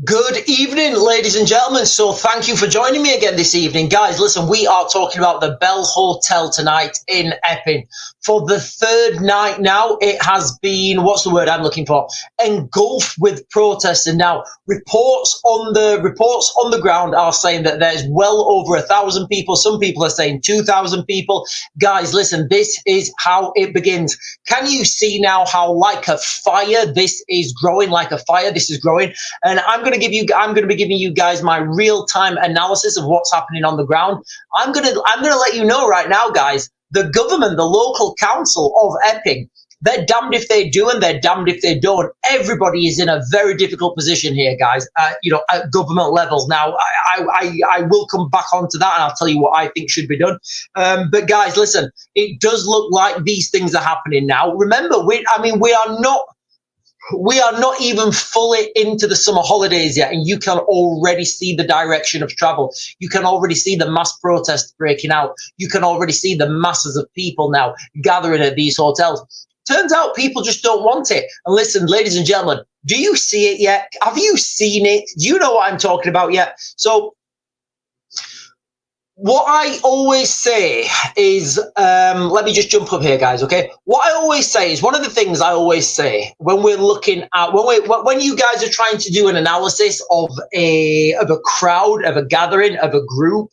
Good evening, ladies and gentlemen. So thank you for joining me again this evening. Guys, listen, we are talking about the Bell Hotel tonight in Epping. For the third night now, it has been, what's the word I'm looking for? Engulfed with protests. And now reports on the ground are saying that there's well over 1,000 people. Some people are saying 2,000 people. Guys, listen, this is how it begins. Can you see now how like a fire this is growing? Like a fire, this is growing. And I'm going to be giving you guys my real-time analysis of what's happening on the ground. I'm going to let you know right now, guys, the government, the local council of Epping, they're damned if they do and they're damned if they don't. Everybody is in a very difficult position here, guys, at government levels. Now, I will come back onto that and I'll tell you what I think should be done. But guys, listen, it does look like these things are happening now. Remember, we are not even fully into the summer holidays yet, and you can already see the direction of travel. You can already see the mass protests breaking out. You can already see the masses of people now gathering at these hotels. Turns out people just don't want it. And listen, ladies and gentlemen, do you see it yet? Have you seen it? Do you know what I'm talking about yet? So what I always say is, let me just jump up here, guys, okay? What I always say is, one of the things I always say when we're looking at, when you guys are trying to do an analysis of a crowd, of a gathering, of a group,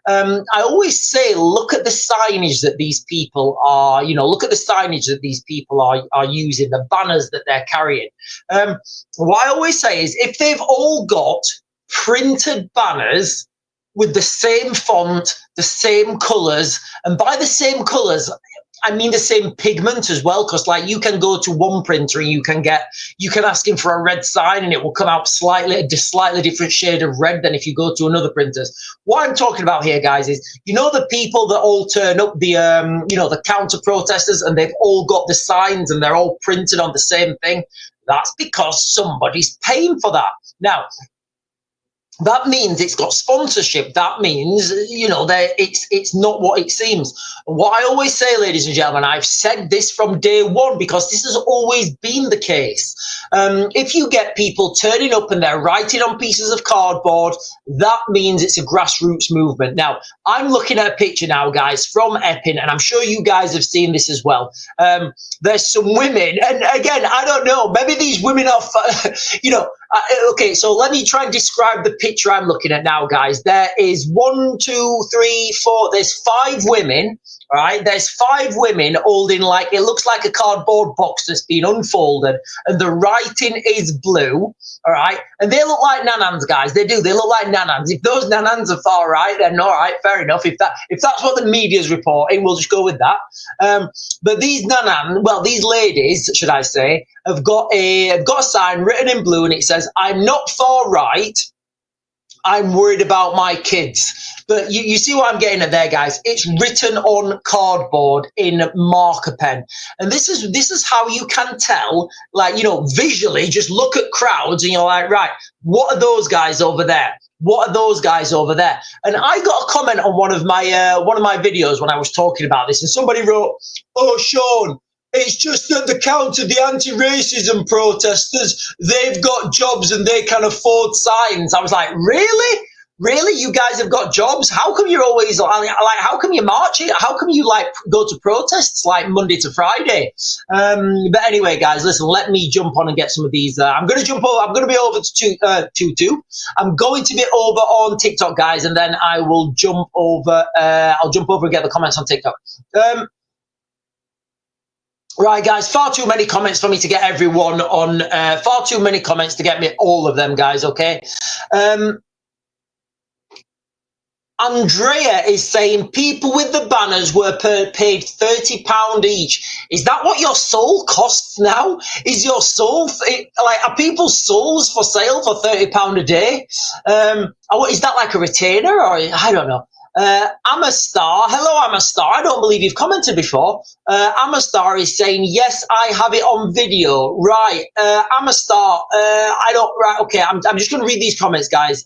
I always say, look at the signage that these people are, look at the signage that these people are using, the banners that they're carrying. What I always say is, if they've all got printed banners with the same font, the same colors, and by the same colors, I mean the same pigment as well, because like you can go to one printer and you can ask him for a red sign and it will come out slightly different shade of red than if you go to another printer's. What I'm talking about here, guys, is the people that all turn up, the counter protesters, and they've all got the signs and they're all printed on the same thing. That's because somebody's paying for that. Now, that means it's got sponsorship. That means, it's not what it seems. What I always say, ladies and gentlemen, I've said this from day one because this has always been the case. If you get people turning up and they're writing on pieces of cardboard, that means it's a grassroots movement. Now, I'm looking at a picture now, guys, from Epping, and I'm sure you guys have seen this as well. There's some women, and again, I don't know, maybe these women are, okay, so let me try and describe the picture I'm looking at now, guys. There is 1, 2, 3, 4, there's 5 women, all right? There's 5 women holding, like, it looks like a cardboard box that's been unfolded, and the writing is blue, all right? And they look like nanans, guys. They do. They look like nanans. If those nanans are far right, then all right, fair enough. If that's what the media's reporting, we'll just go with that. But these nanans, well, these ladies, should I say, have got a sign written in blue, and it says, "I'm not far right. I'm worried about my kids." But you see what I'm getting at there, guys? It's written on cardboard in marker pen. And this is how you can tell, like, visually, just look at crowds and you're like, right, what are those guys over there? What are those guys over there? And I got a comment on one of my videos when I was talking about this, and somebody wrote, "Oh, Sean, it's just that the counter, the anti-racism protesters, they've got jobs and they can afford signs." I was like, really? Really? You guys have got jobs? How come you're always like, how come you march it? How come you go to protests like Monday to Friday? But anyway, guys, listen, let me jump on and get some of these. I'm going to jump over. I'm going to be over to Tutu. I'm going to be over on TikTok, guys, and then I will jump over. I'll jump over and get the comments on TikTok. Right, guys, far too many comments for me to get everyone on. Far too many comments to get me all of them, guys, okay? Andrea is saying people with the banners were paid £30 each. Is that what your soul costs now? Is your soul, are people's souls for sale for £30 a day? Is that like a retainer, or I don't know? Amastar, hello Amastar, I don't believe you've commented before. Amastar is saying, yes, I have it on video. Right, Amastar, right, okay, I'm just going to read these comments, guys.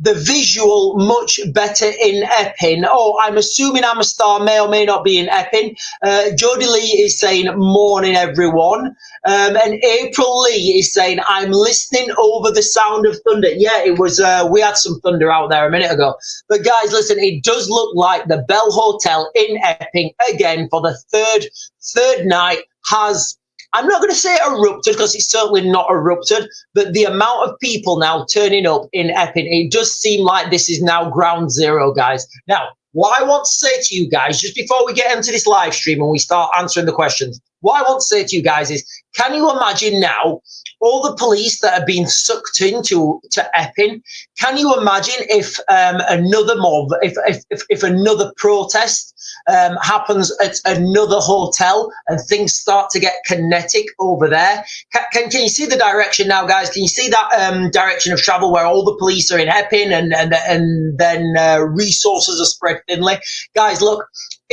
the visual much better in Epping. Oh, I'm assuming I'm a star, may or may not be in Epping. Jodie Lee is saying, morning, everyone. And April Lee is saying, I'm listening over the sound of thunder. Yeah, it was, we had some thunder out there a minute ago. But guys, listen, it does look like the Bell Hotel in Epping, again, for the third night has, I'm not going to say erupted because it's certainly not erupted, but the amount of people now turning up in Epping, it does seem like this is now ground zero, guys. Now, what I want to say to you guys, just before we get into this live stream and we start answering the questions, what I want to say to you guys is, can you imagine now all the police that are being sucked into Epping? Can you imagine if another mob, if another protest happens at another hotel and things start to get kinetic over there? Can you see the direction now, guys? Can you see that direction of travel where all the police are in Epping and then resources are spread thinly? Guys, look,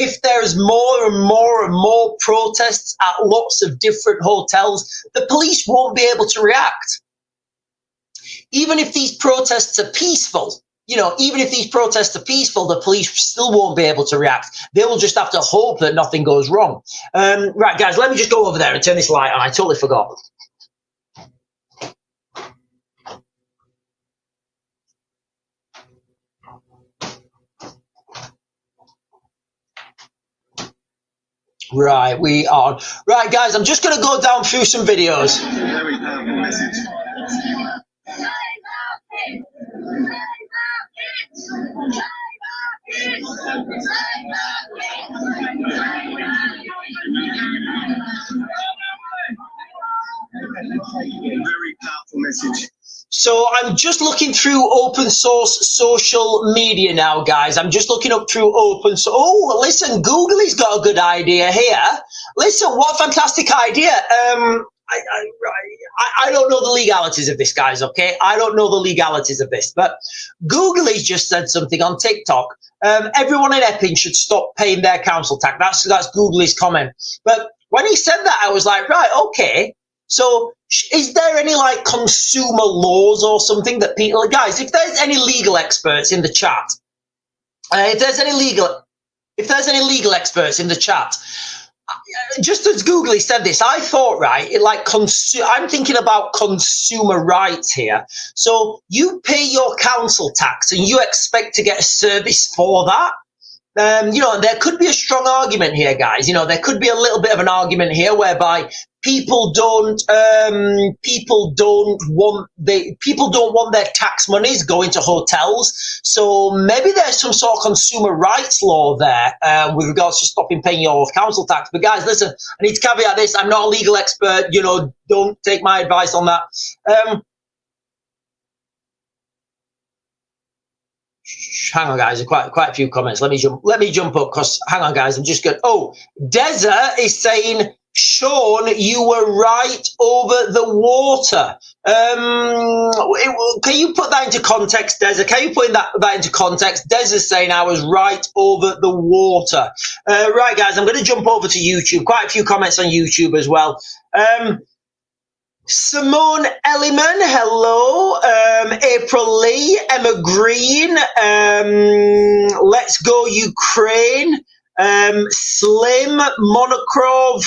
if there's more and more and more protests at lots of different hotels, the police won't be able to react. Even if these protests are peaceful, even if these protests are peaceful, the police still won't be able to react. They will just have to hope that nothing goes wrong. Right, guys, let me just go over there and turn this light on. I totally forgot. Right, we are. Right, guys, I'm just going to go down through some videos. Very powerful message. Very powerful message. So I'm just looking through open source social media now, guys. I'm just looking up through open source. Oh, listen, Googly's got a good idea here. Listen, what a fantastic idea. I don't know the legalities of this, guys, okay? I don't know the legalities of this, but Googly's just said something on TikTok. Everyone in Epping should stop paying their council tax. That's Googly's comment. But when he said that, I was like, right, okay. So is there any like consumer laws or something that people, guys, if there's any legal experts in the chat, if there's any legal experts in the chat, just as Googly said this, I thought, right, I'm thinking about consumer rights here. So you pay your council tax and you expect to get a service for that. There could be a strong argument here, guys. There could be a little bit of an argument here whereby people don't want their tax monies going to hotels. So maybe there's some sort of consumer rights law there with regards to stopping paying your council tax. But guys, listen, I need to caveat this. I'm not a legal expert. Don't take my advice on that. Hang on, guys. Quite a few comments. Let me jump up because hang on, guys. I'm just good. Oh, Deza is saying, Sean, you were right over the water. Can you put that into context, Deza? Can you put that into context? Deza's saying I was right over the water. Right, guys. I'm going to jump over to YouTube. Quite a few comments on YouTube as well. Simone Elliman, hello. April Lee, Emma Green, Let's Go Ukraine, Slim, Monokrov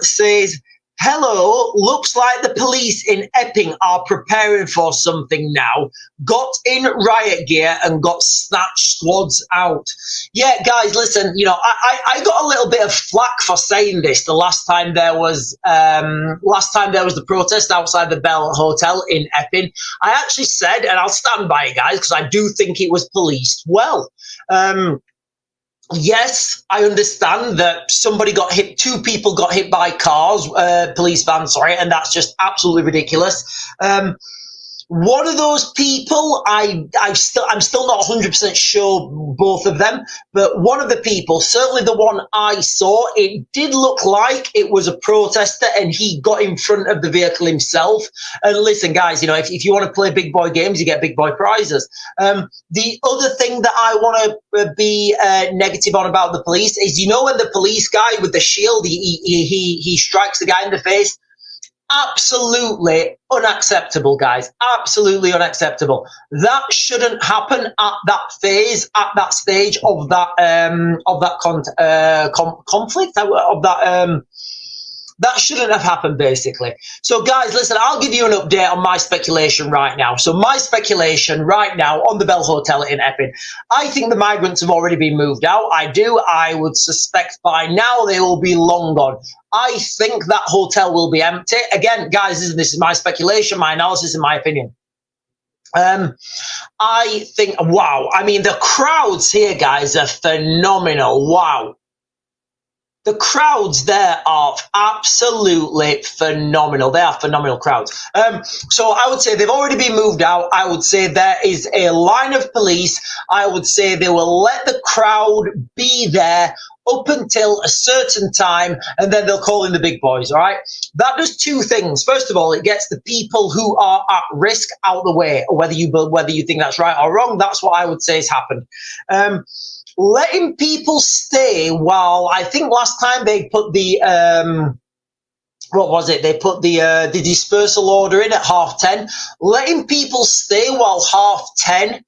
says, hello, looks like the police in Epping are preparing for something now. Got in riot gear and got snatch squads out. Yeah, guys, listen, I got a little bit of flack for saying this the last time there was the protest outside the Bell Hotel in Epping. I actually said, and I'll stand by it, guys, because I do think it was policed well. Yes, I understand that two people got hit by cars, police vans, sorry, and that's just absolutely ridiculous. One of those people, I'm still not 100% sure both of them, but one of the people, certainly the one I saw, it did look like it was a protester and he got in front of the vehicle himself. And listen, guys, if you want to play big boy games, you get big boy prizes. The other thing that I want to be negative on about the police is, when the police guy with the shield, he strikes the guy in the face, absolutely unacceptable, guys. Absolutely unacceptable. That shouldn't happen at that phase, at that stage of that conflict, of that. That shouldn't have happened, basically. So, guys, listen, I'll give you an update on my speculation right now. So, my speculation right now on the Bell Hotel in Epping, I think the migrants have already been moved out. I do. I would suspect by now they will be long gone. I think that hotel will be empty. Again, guys, this is my speculation, my analysis, and my opinion. I think, wow, I mean, the crowds here, guys, are phenomenal. Wow. The crowds there are absolutely phenomenal. They are phenomenal crowds. So I would say they've already been moved out. I would say there is a line of police. I would say they will let the crowd be there up until a certain time, and then they'll call in the big boys, all right? That does two things. First of all, it gets the people who are at risk out the way, whether you think that's right or wrong. That's what I would say has happened. Letting people stay while, I think last time they put the what was it? They put the dispersal order in at 10:30. Letting people stay while 10:30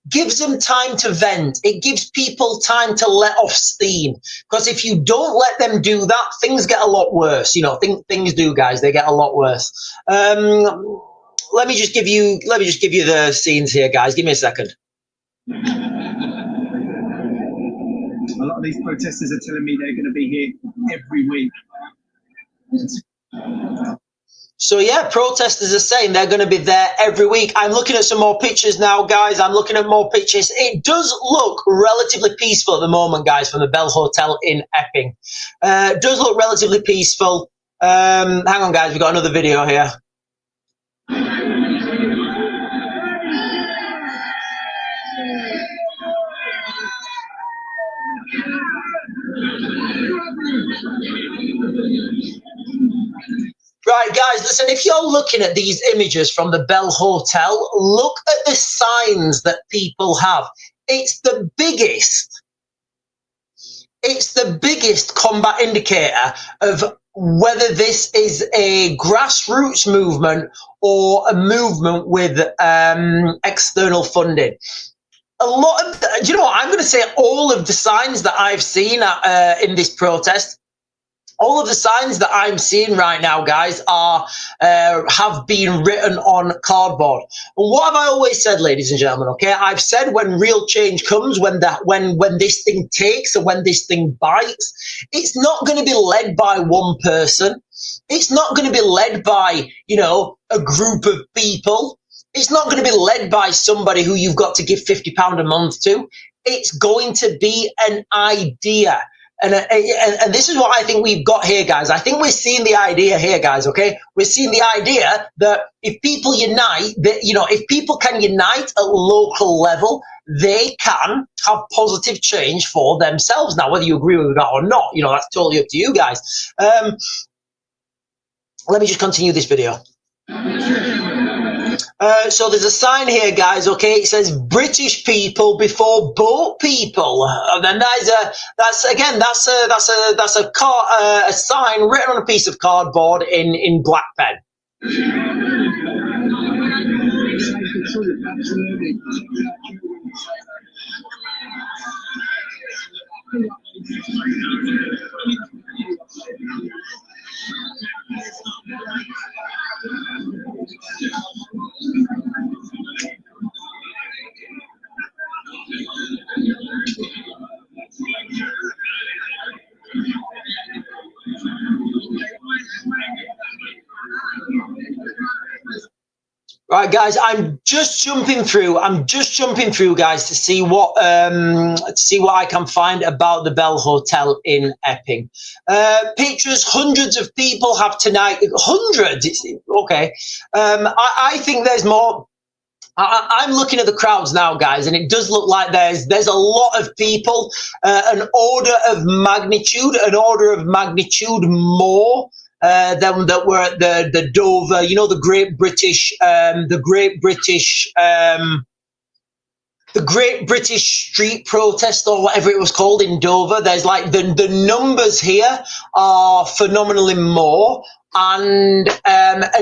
gives them time to vent. It gives people time to let off steam. Because if you don't let them do that, things get a lot worse. You know, things do, guys. They get a lot worse. Let me just give you the scenes here, guys. Give me a second. A lot of these protesters are telling me they're going to be here every week. So yeah, protesters are saying they're going to be there every week. I'm looking at some more pictures now, guys. I'm looking at more pictures. It does look relatively peaceful at the moment, guys, from the Bell Hotel in Epping. It does look relatively peaceful. Hang on, guys. We've got another video here. Right, guys, listen, if you're looking at these images from the Bell Hotel, look at the signs that people have. It's the biggest combat indicator of whether this is a grassroots movement or a movement with external funding. A lot of, do you know what, I'm going to say all of the signs that I've seen in this protest, all of the signs that I'm seeing right now, guys, are have been written on cardboard. And what have I always said, ladies and gentlemen? Okay, I've said when real change comes, when this thing takes and when this thing bites, it's not going to be led by one person. It's not going to be led by, you know, a group of people. It's not going to be led by somebody who you've got to give £50 a month to. It's going to be an idea. And this is what I think we've got here, guys. I think we're seeing the idea here, guys, okay? We're seeing the idea that if people unite, that, you know, if people can unite at local level, they can have positive change for themselves. Now, whether you agree with that or not, you know, that's totally up to you guys. Let me just continue this video. So there's a sign here, guys, okay? It says British people before boat people. And then that's a sign written on a piece of cardboard in black pen. Right, guys, I'm just jumping through, guys, to see what I can find about the Bell Hotel in Epping. Pictures, hundreds of people have tonight. Hundreds, okay. I think there's more. I'm looking at the crowds now, guys, and it does look like there's a lot of people, an order of magnitude more than that were at the Dover, you know, the Great British the Great British Street Protest or whatever it was called in Dover. There's like the numbers here are phenomenally more. And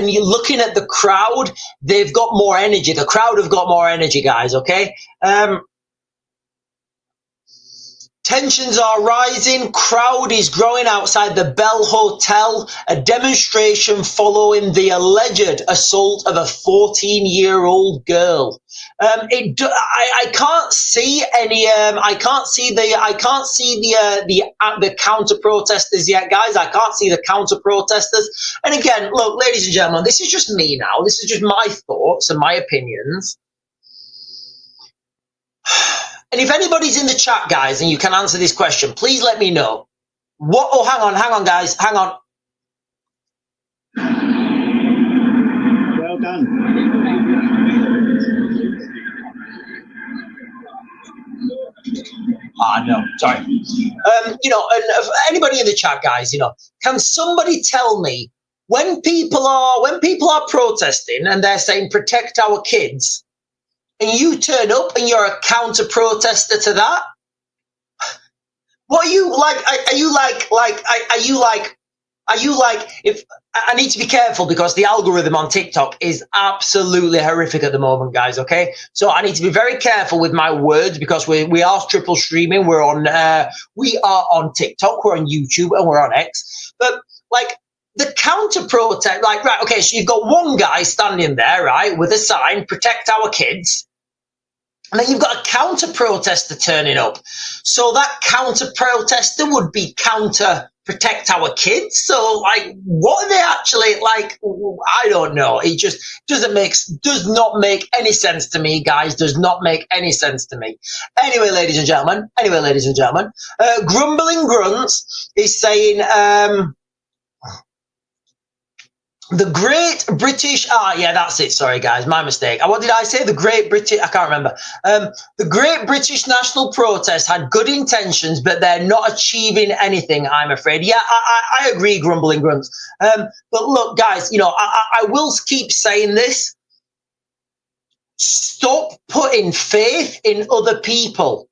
you're looking at the crowd, they've got more energy. The crowd have got more energy, guys, okay? Tensions are rising. Crowd is growing outside the Bell Hotel. A demonstration following the alleged assault of a 14-year-old girl. I can't see any. I can't see the counter protesters yet, guys. I can't see the counter protesters. And again, look, ladies and gentlemen, this is just me now. This is just my thoughts and my opinions. And if anybody's in the chat, guys, and you can answer this question, please let me know. What? Oh, hang on, guys, hang on. Well done. No, sorry. You know, and anybody in the chat, guys, you know, can somebody tell me when people are protesting and they're saying protect our kids, and you turn up and you're a counter protester to that? What are you like? Are you like, if I need to be careful because the algorithm on TikTok is absolutely horrific at the moment, guys, okay? So I need to be very careful with my words because we are triple streaming. We are on TikTok, we're on YouTube, and we're on X. But like the counter protest, like, right, okay, so you've got one guy standing there, right, with a sign, protect our kids. And then you've got a counter protester turning up. So that counter protester would be counter protect our kids. So like, what are they actually like? I don't know. It just does not make any sense to me, guys. Does not make any sense to me. Anyway, ladies and gentlemen, Grumbling Grunts is saying, the Great British, yeah, that's it. Sorry, guys, my mistake. What did I say? The Great British, I can't remember. The Great British National Protest had good intentions, but they're not achieving anything, I'm afraid. Yeah, I agree, Grumbling Grunts. But look, guys, you know, I will keep saying this. Stop putting faith in other people.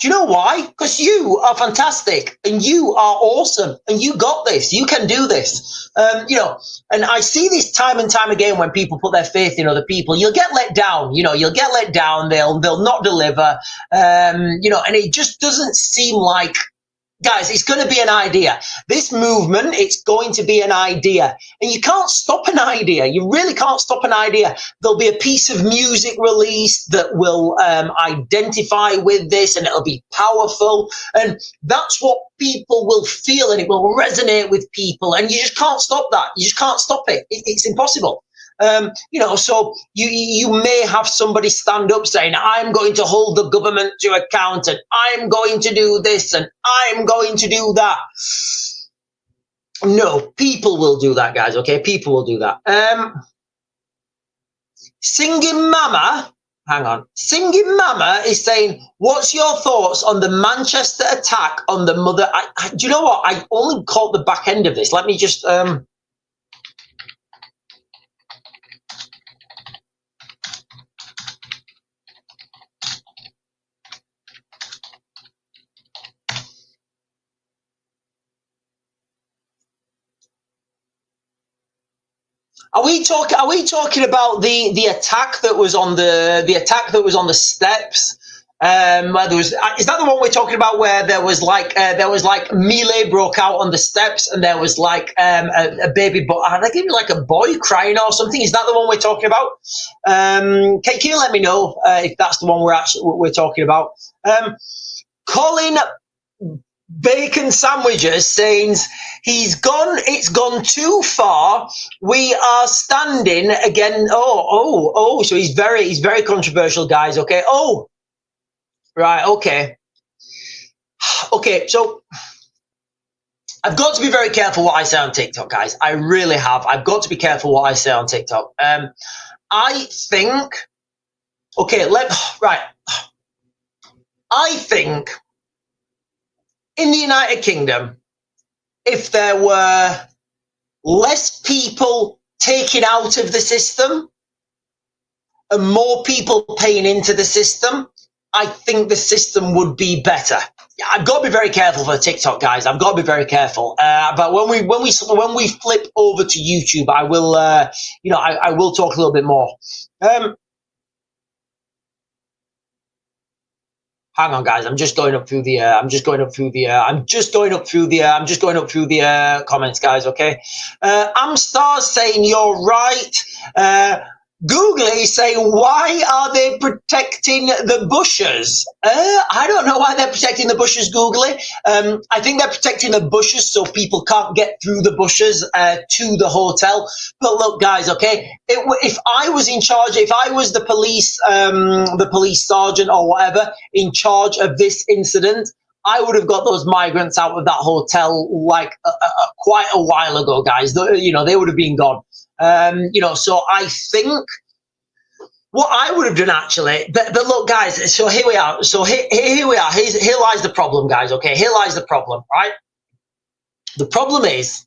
Do you know why? Because you are fantastic and you are awesome and you got this. You can do this. You know, and I see this time and time again when people put their faith in other people. You'll get let down. You know, you'll get let down. They'll not deliver. You know, and it just doesn't seem like, guys, it's going to be an idea. This movement, it's going to be an idea. And you can't stop an idea. You really can't stop an idea. There'll be a piece of music released that will identify with this, and it'll be powerful. And that's what people will feel, and it will resonate with people. And you just can't stop that. You just can't stop it. It's impossible. You know, so you may have somebody stand up saying, I'm going to hold the government to account, and I'm going to do this, and I'm going to do that. No, people will do that, guys, okay? People will do that. Singing Mama, hang on. Singing Mama is saying, what's your thoughts on the Manchester attack on the mother? Do you know what? I only caught the back end of this. Let me just... Are we talking about the attack that was on the steps? Where there was, is that the one we're talking about where there was like melee broke out on the steps, and there was like a baby boy, I think it was like a boy crying or something? Is that the one we're talking about? Can you let me know if that's the one we're talking about? Colin Bacon Sandwiches saying it's gone too far. We are standing again. So he's very controversial, guys. Okay. Oh, right. Okay. So I've got to be very careful what I say on TikTok, guys. I really have. I've got to be careful what I say on TikTok. I think. I think. In the United Kingdom, if there were less people taken out of the system and more people paying into the system, I think the system would be better. I've got to be very careful for TikTok, guys. I've got to be very careful. But when we flip over to YouTube, I will, I will talk a little bit more. Hang on, guys. I'm just going up through the comments, guys. Okay. Amstar saying you're right. Googly saying, why are they protecting the bushes? I don't know why they're protecting the bushes, Googly. I think they're protecting the bushes so people can't get through the bushes to the hotel. But look, guys, okay, if I was in charge, if I was the police sergeant or whatever in charge of this incident, I would have got those migrants out of that hotel like quite a while ago, guys. They would have been gone. So I think what I would have done actually, but look, guys, so here we are. So here we are. Here lies the problem, guys. Okay, here lies the problem, right? The problem is,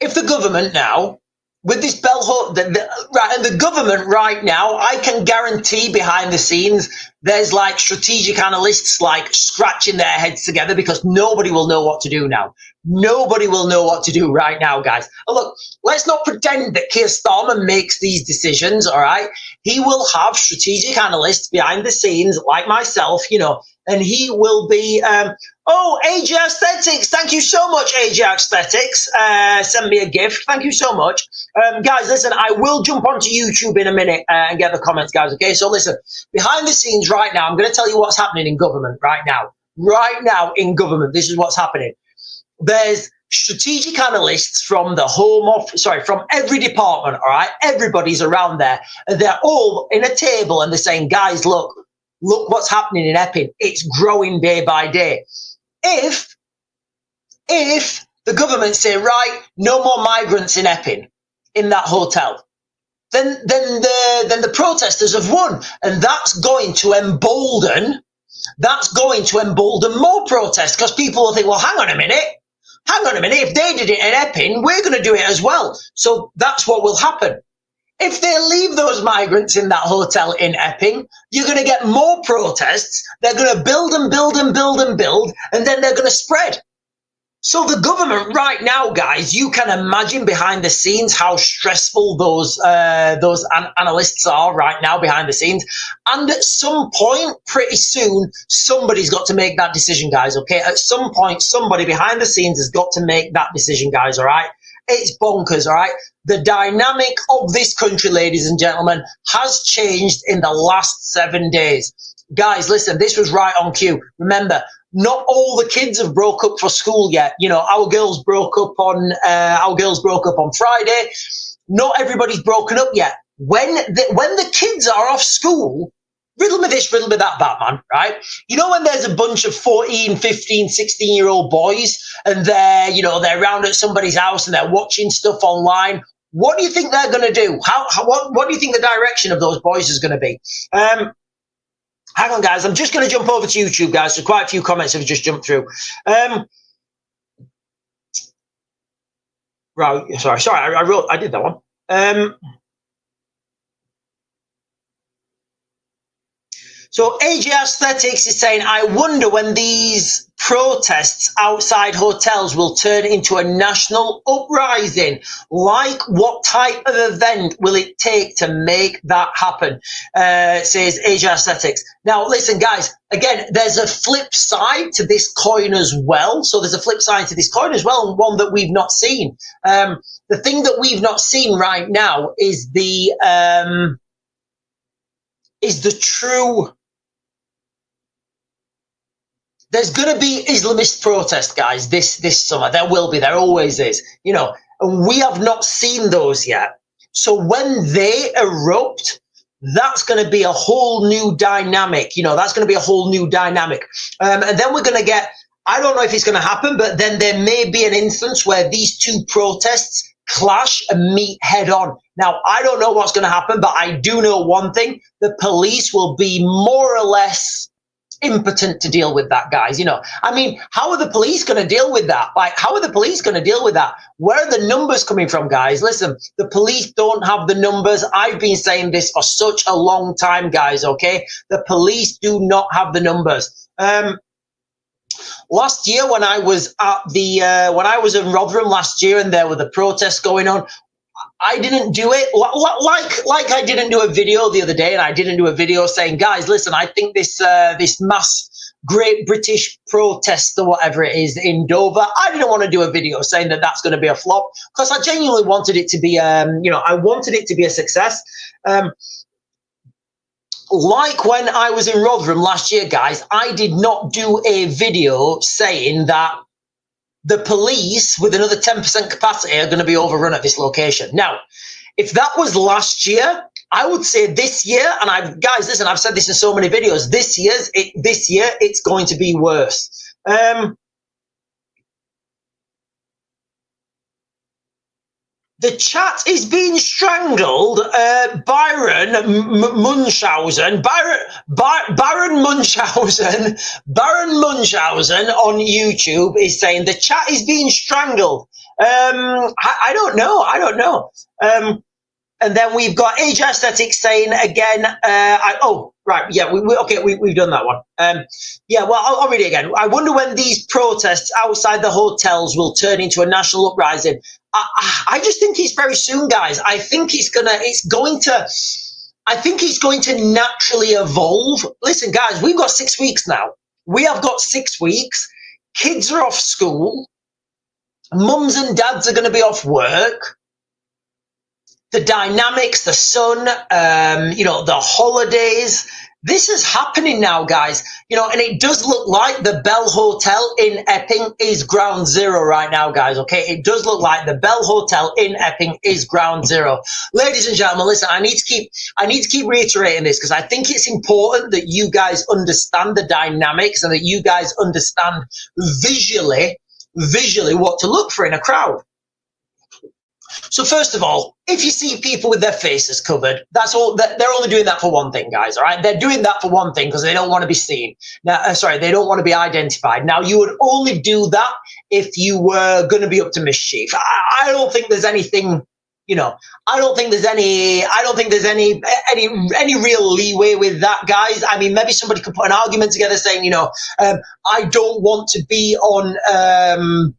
if the government now, with this right, and the government right now, I can guarantee behind the scenes, there's like strategic analysts like scratching their heads together because nobody will know what to do now. Nobody will know what to do right now, guys. And look, let's not pretend that Keir Starmer makes these decisions, all right? He will have strategic analysts behind the scenes like myself, and he will be, AJ Aesthetics, thank you so much, AJ Aesthetics. Send me a gift, thank you so much. Guys, listen, I will jump onto YouTube in a minute and get the comments, guys, okay? So listen, behind the scenes right now, I'm going to tell you what's happening in government right now. Right now in government, this is what's happening. There's strategic analysts from the from every department, all right? Everybody's around there. And they're all in a table and they're saying, guys, look what's happening in Epping. It's growing day by day. If the government say, right, no more migrants in Epping, in that hotel, then the protesters have won. And that's going to embolden more protests because people will think, well, hang on a minute, if they did it in Epping, we're going to do it as well. So that's what will happen. If they leave those migrants in that hotel in Epping, you're going to get more protests. They're going to build and build and build and build, and then they're going to spread. So the government right now, guys, you can imagine behind the scenes how stressful those analysts are right now behind the scenes. And at some point, pretty soon, somebody's got to make that decision, guys, okay? At some point, somebody behind the scenes has got to make that decision, guys, all right? It's bonkers, all right? The dynamic of this country, ladies and gentlemen, has changed in the last 7 days. Guys, listen, this was right on cue. Remember, not all the kids have broke up for school yet. Our girls broke up on Friday. Not everybody's broken up yet. When the kids are off school, riddle me this, riddle me that, Batman, right? When there's a bunch of 14, 15, 16-year-old boys and they're around at somebody's house and they're watching stuff online, what do you think they're going to do? What do you think the direction of those boys is going to be? Hang on, guys. I'm just going to jump over to YouTube, guys. So quite a few comments have just jumped through. Right. Sorry. I did that one. So AJ Aesthetics is saying, I wonder when these protests outside hotels will turn into a national uprising. Like, what type of event will it take to make that happen? Says AJ Aesthetics. Now, listen, guys, again, there's a flip side to this coin as well. So there's a flip side to this coin as well, and one that we've not seen. The thing that we've not seen right now is the true. There's going to be Islamist protest, guys, this summer. There will be. There always is. And we have not seen those yet. So when they erupt, that's going to be a whole new dynamic. That's going to be a whole new dynamic. And then we're going to get, I don't know if it's going to happen, but then there may be an instance where these two protests clash and meet head on. Now, I don't know what's going to happen, but I do know one thing. The police will be more or less impotent to deal with that, guys. You know, I mean, how are the police going to deal with that? Like, how are the police going to deal with that? Where are the numbers coming from, guys? Listen, the police don't have the numbers. I've been saying this for such a long time, guys, okay? The police do not have the numbers. Last year, when I was at the, when I was in Rotherham last year and there were the protests going on, I didn't do it like I didn't do a video the other day, and I didn't do a video saying, guys, listen, I think this this mass Great British protest or whatever it is in Dover, I didn't want to do a video saying that that's going to be a flop, because I genuinely wanted it to be, you know, I wanted it to be a success. Like when I was in Rotherham last year, guys, I did not do a video saying that the police with another 10% capacity are going to be overrun at this location. Now, if that was last year, I would say this year, and guys, listen, I've said this in so many videos, this year it's going to be worse. The chat is being strangled. Byron Munchausen, Baron Munchausen on YouTube is saying the chat is being strangled. I don't know. And then we've age aesthetics saying again. Oh, right, yeah, we've done that one. Yeah, well, I'll read it again. I wonder when these protests outside the hotels will turn into a national uprising. I just think it's very soon, guys. I think it's going to naturally evolve. Listen, guys, we've got 6 weeks now. We have got 6 weeks. Kids are off school. Mums and dads are going to be off work. The dynamics, the sun, you know, the holidays. This is happening now, guys. You know, and it does look like the Bell Hotel in Epping is ground zero right now, guys, okay? It does look like the Bell Hotel in Epping is ground zero. Ladies and gentlemen, listen, I need to keep reiterating this, because I think it's important that you guys understand the dynamics and that you guys understand visually what to look for in a crowd. So first of all, if you see people with their faces covered, that's all. They're only doing that for one thing, guys. All right, they're doing that for one thing, because they don't want to be seen. Now, they don't want to be identified. Now, you would only do that if you were going to be up to mischief. I don't think there's anything. You know, I don't think there's any real leeway with that, guys. I mean, maybe somebody could put an argument together saying, you know, I don't want to be on.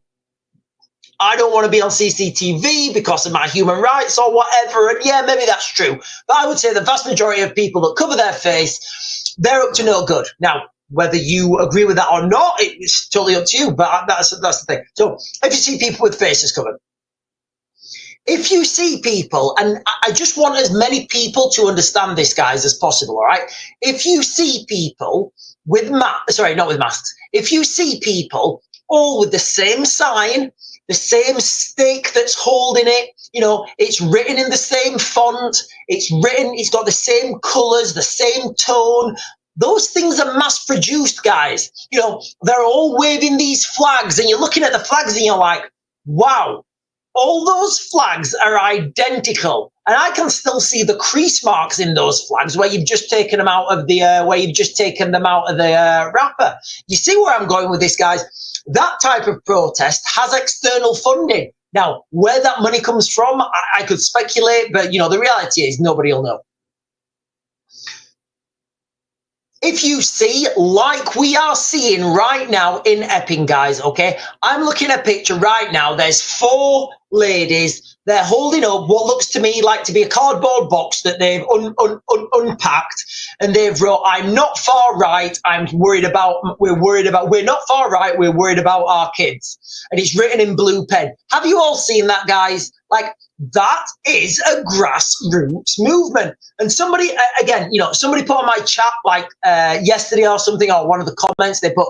I don't want to be on CCTV because of my human rights or whatever. And yeah, maybe that's true. But I would say the vast majority of people that cover their face, they're up to no good. Now, whether you agree with that or not, it's totally up to you. But that's the thing. So if you see people with faces covered, if you see people, and I just want as many people to understand this, guys, as possible, all right? If you see people with not with masks. If you see people all with the same sign, the same stake that's holding it, you know, it's written in the same font, it's got the same colors, the same tone. Those things are mass produced, guys. You know, they're all waving these flags, and you're looking at the flags and you're like, wow, all those flags are identical. And I can still see the crease marks in those flags where you've just taken them out of the wrapper. You see where I'm going with this, guys? That type of protest has external funding. Now, where that money comes from, I could speculate, but, you know, the reality is nobody will know. If you see, like we are seeing right now in Epping, guys, okay, I'm looking at a picture right now. There's 4 ladies. They're holding up what looks to me like to be a cardboard box that they've unpacked, and they've wrote, I'm not far right, we're not far right, we're worried about our kids. And it's written in blue pen. Have you all seen that, guys? Like, that is a grassroots movement. And somebody, again, you know, somebody put on my chat like yesterday or something, or one of the comments, they put,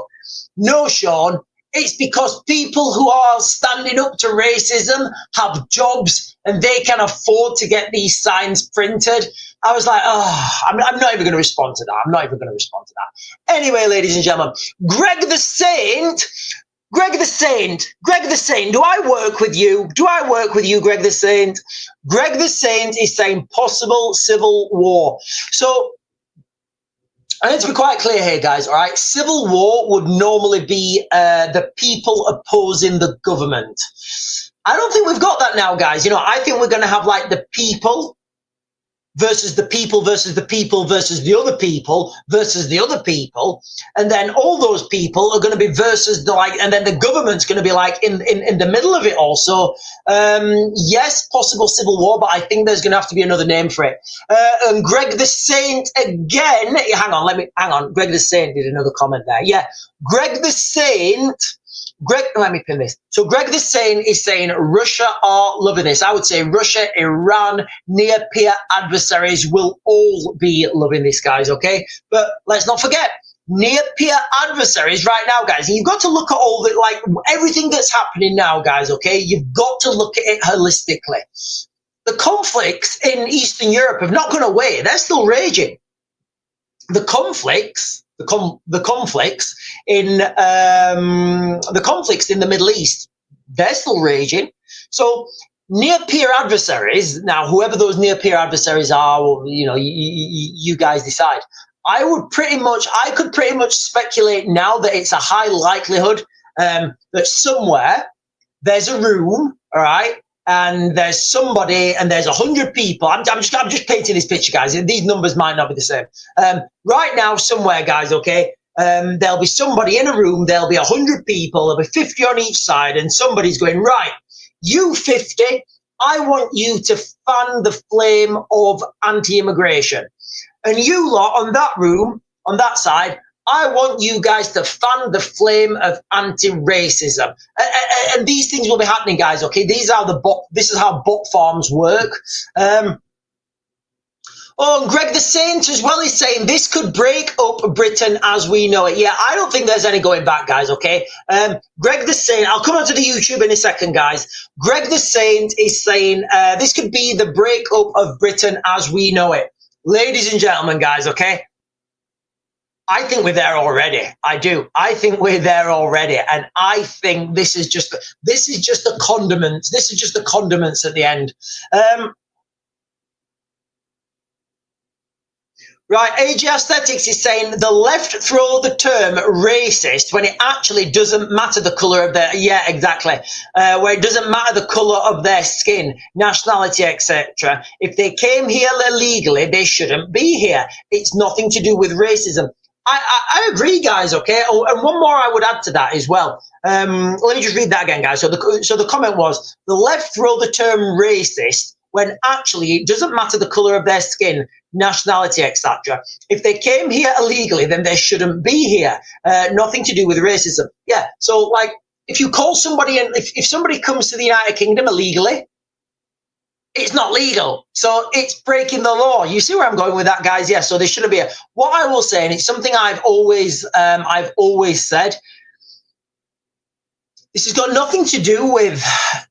no, Sean, it's because people who are standing up to racism have jobs and they can afford to get these signs printed. I was like, oh, I'm not even going to respond to that. Anyway, ladies and gentlemen, Greg the Saint, do I work with you? Greg the Saint? Greg the Saint is saying possible civil war. So I need to be quite clear here, guys, all right? Civil war would normally be the people opposing the government. I don't think we've got that now, guys. You know, I think we're going to have like the people versus the people versus the people versus the other people versus the other people, and then all those people are going to be versus the like, and then the government's going to be like in the middle of it also. Yes, possible civil war, but I think there's going to have to be another name for it. And Greg the Saint again. Hang on. Greg the Saint did another comment there. Yeah, Greg the Saint. Let me pin this. So Greg the Saint is saying Russia are loving this. I would say Russia, Iran, near-peer adversaries will all be loving this, guys, okay? But let's not forget, near-peer adversaries right now, guys. And you've got to look at all the, like, everything that's happening now, guys, okay? You've got to look at it holistically. The conflicts in Eastern Europe have not gone away. They're still raging. The conflicts in the Middle East, they're still raging. So near-peer adversaries, now whoever those near-peer adversaries are, well, you know, you guys decide. I could pretty much speculate now that it's a high likelihood that somewhere there's a room, all right, and there's somebody, and there's 100 people. I'm just painting this picture, guys. These numbers might not be the same. Right now, somewhere, guys, okay, there'll be somebody in a room, there'll be 100 people, there'll be 50 on each side, and somebody's going, right, you 50, I want you to fan the flame of anti-immigration. And you lot on that room, on that side, I want you guys to fan the flame of anti-racism. And these things will be happening, guys, okay? This is how bot farms work. And Greg the Saint as well is saying this could break up Britain as we know it. Yeah, I don't think there's any going back, guys, okay? Greg the Saint, I'll come onto the YouTube in a second, guys. Greg the Saint is saying this could be the breakup of Britain as we know it. Ladies and gentlemen, guys, okay? I think we're there already. I do. I think we're there already, and I think this is just the condiments. This is just the condiments at the end. Right, AG Aesthetics is saying the left throw the term racist when it actually doesn't matter the colour of their, yeah, exactly, where it doesn't matter the colour of their skin, nationality, etc. If they came here illegally, they shouldn't be here. It's nothing to do with racism. I agree, guys, okay? Oh, and one more I would add to that as well. Let me just read that again, guys. So the comment was, the left throw the term racist when actually it doesn't matter the colour of their skin, nationality, etc. If they came here illegally, then they shouldn't be here. Nothing to do with racism. Yeah, so, like, if you call somebody, if somebody comes to the United Kingdom illegally, it's not legal, so it's breaking the law. You see where I'm going with that, guys? Yeah, so there shouldn't be what I will say, and it's something I've always said. This has got nothing to do with.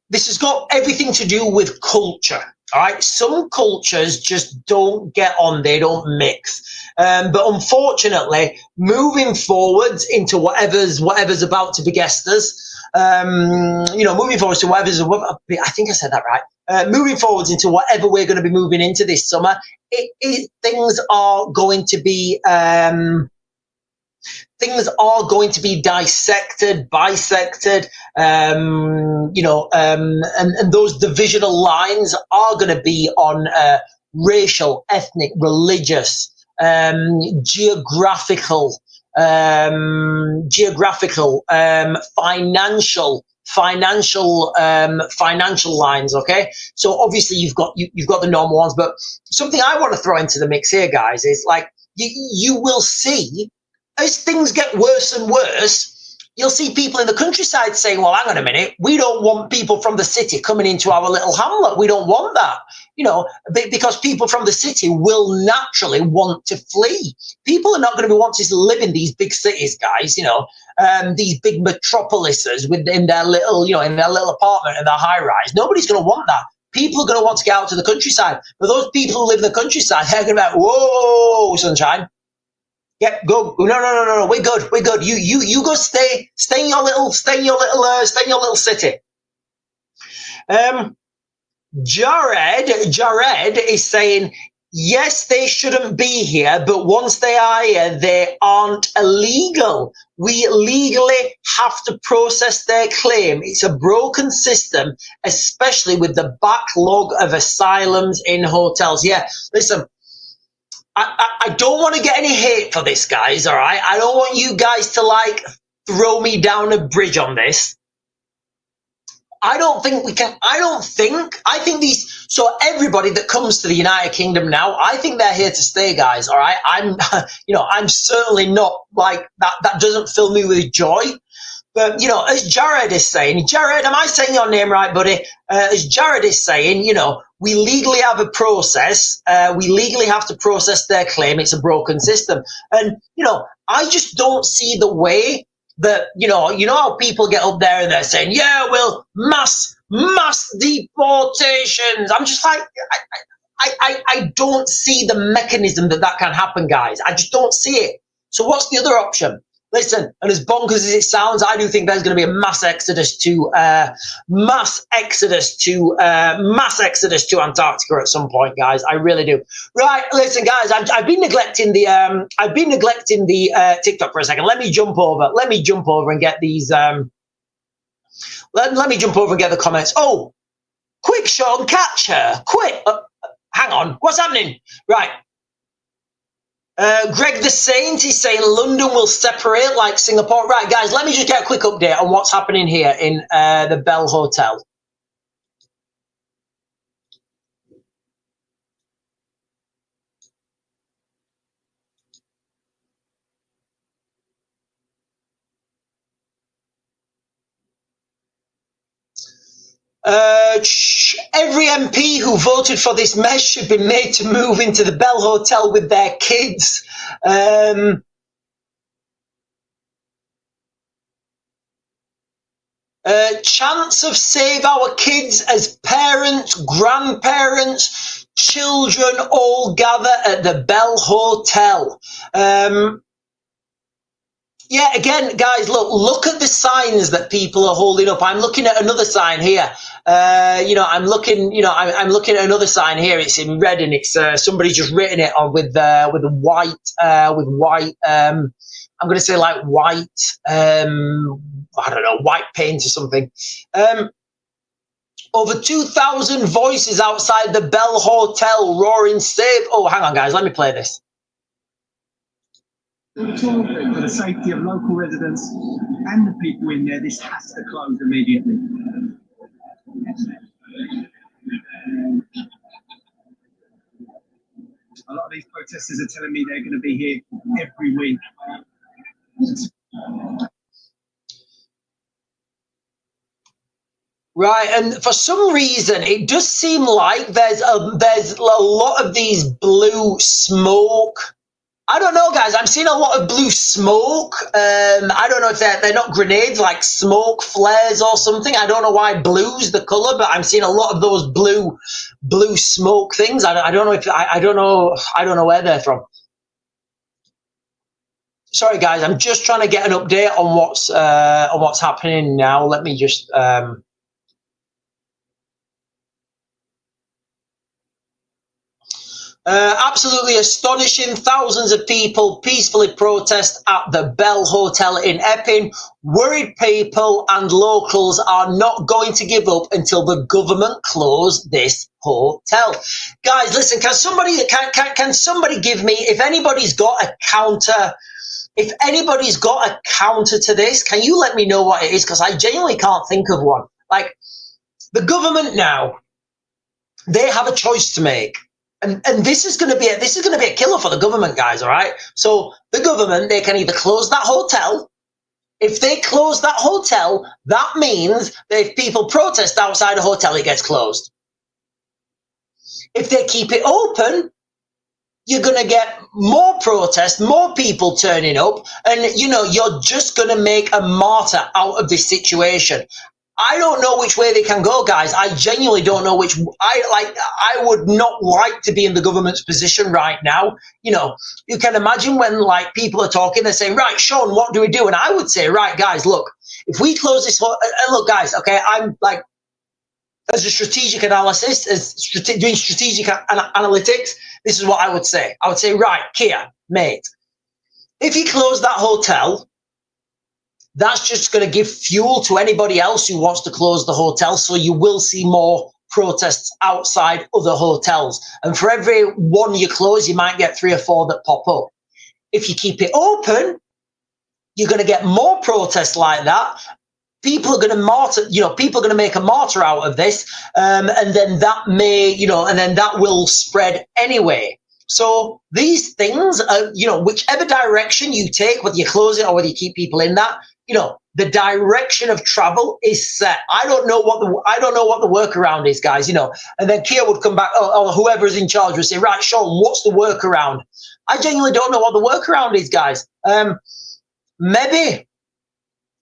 This has got everything to do with culture. All right, some cultures just don't get on; they don't mix. But unfortunately, moving forwards into whatever's about to beguest us, moving forwards to whatever's. I think I said that right. Moving forwards into whatever we're going to be moving into this summer, things are going to be dissected, bisected, and those divisional lines are going to be on racial, ethnic, religious, geographical, financial lines. Okay, so obviously you've got the normal ones, but something I want to throw into the mix here, guys, is like you will see as things get worse and worse. You'll see people in the countryside saying, well, hang on a minute, we don't want people from the city coming into our little hamlet. We don't want that, because people from the city will naturally want to flee. People are not going to be wanting to live in these big cities, guys, these big metropolises in their little apartment and their high rise. Nobody's going to want that. People are going to want to get out to the countryside. But those people who live in the countryside, they're going to be like, whoa, sunshine. Yep, go. No. We're good. You go. Stay in your little city. Jared is saying yes, they shouldn't be here, but once they are here, they aren't illegal. We legally have to process their claim. It's a broken system, especially with the backlog of asylums in hotels. Yeah, listen, I don't want to get any hate for this, guys, all right? I don't want you guys to, like, throw me down a bridge on this. I don't think we can. I think these. So everybody that comes to the United Kingdom now, I think they're here to stay, guys. All right. I'm certainly not like that. That doesn't fill me with joy. But, as Jared is saying, Jared, am I saying your name right, buddy? As Jared is saying, we legally have a process. We legally have to process their claim. It's a broken system. And, I just don't see the way that, how people get up there and they're saying, yeah, well, mass deportations. I'm just like, I don't see the mechanism that can happen, guys. I just don't see it. So what's the other option? Listen, and as bonkers as it sounds, I do think there's going to be a mass exodus to Antarctica at some point, guys. I really do. Right, listen, guys, I've been neglecting the TikTok for a second. Let me jump over and get these. Let me jump over and get the comments. Oh, quick, Sean, catch her, quick. Hang on, what's happening? Right. Greg the Saint is saying London will separate like Singapore. Right, guys, let me just get a quick update on what's happening here in the Bell Hotel. Every MP who voted for this mess should be made to move into the Bell Hotel with their kids. Chance of save our kids as parents, grandparents, children all gather at the Bell Hotel. Yeah, again, guys, look at the signs that people are holding up. I'm looking at another sign here. I'm looking at another sign here. It's in red and it's somebody just written it on with white. I'm going to say like white. I don't know, white paint or something. Over 2,000 voices outside the Bell Hotel roaring save. Oh, hang on, guys, let me play this. For the safety of local residents and the people in there, this has to close immediately. A lot of these protesters are telling me they're going to be here every week. Right, and for some reason, it does seem like there's a lot of these blue smoke. I don't know, guys. I'm seeing a lot of blue smoke. I don't know if they're not grenades, like smoke flares or something. I don't know why blue's the color, but I'm seeing a lot of those blue smoke things. I don't know if I don't know where they're from. Sorry, guys. I'm just trying to get an update on what's happening now. Let me just. Absolutely astonishing. Thousands of people peacefully protest at the Bell Hotel in Epping. Worried people and locals are not going to give up until the government close this hotel. Guys, listen, can somebody give me, if anybody's got a counter to this, can you let me know what it is? Because I genuinely can't think of one. Like, the government now, they have a choice to make. And this is going to be a killer for the government, guys, all right? So the government, they can either close that hotel. If they close that hotel, that means that if people protest outside a hotel, it gets closed. If they keep it open, you're going to get more protests, more people turning up, and, you're just going to make a martyr out of this situation. I don't know which way they can go, guys. I genuinely don't know which. I would not like to be in the government's position right now. You can imagine when people are talking, they're saying, right, Sean, what do we do? And I would say, right, guys, look, if we close this, and look, guys, okay, I'm as a strategic analysis, doing strategic analytics, this is what I would say. I would say, right, Kia, mate, if you close that hotel, that's just going to give fuel to anybody else who wants to close the hotel. So you will see more protests outside other hotels. And for every one you close, you might get 3 or 4 that pop up. If you keep it open, you're going to get more protests like that. People are going to people are going to make a martyr out of this. And then that may, and then that will spread anyway. So these things, whichever direction you take, whether you close it or whether you keep people in that, the direction of travel is set. I don't know what the workaround is, guys. And then Kia would come back, or whoever's in charge would say, right, Sean, what's the workaround? I genuinely don't know what the workaround is, guys. Maybe,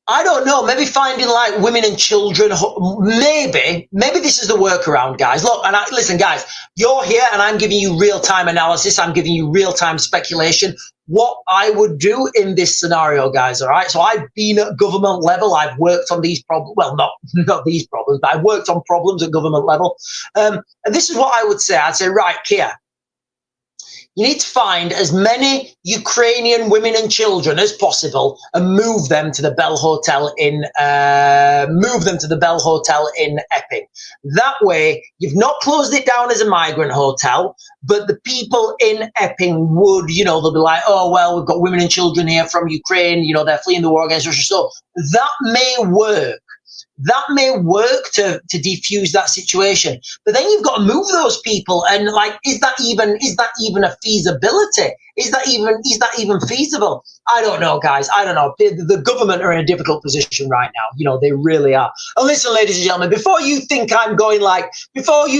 I don't know, maybe finding like women and children, maybe this is the workaround, guys. Look, listen, guys, you're here and I'm giving you real-time analysis. I'm giving you real-time speculation. What I would do in this scenario, guys, all right? So I've been at government level. I've worked on these problems. Well, not these problems, but I've worked on problems at government level. And this is what I would say. I'd say, right, Kia, you need to find as many Ukrainian women and children as possible and move them to the Bell Hotel in Epping. That way, you've not closed it down as a migrant hotel, but the people in Epping would, they'll be like, oh, well, we've got women and children here from Ukraine, they're fleeing the war against Russia. So that may work. That may work to defuse that situation, but then you've got to move those people. And is that even a feasibility? Is that even feasible? I don't know, guys. I don't know. The government are in a difficult position right now. They really are. And listen, ladies and gentlemen, before you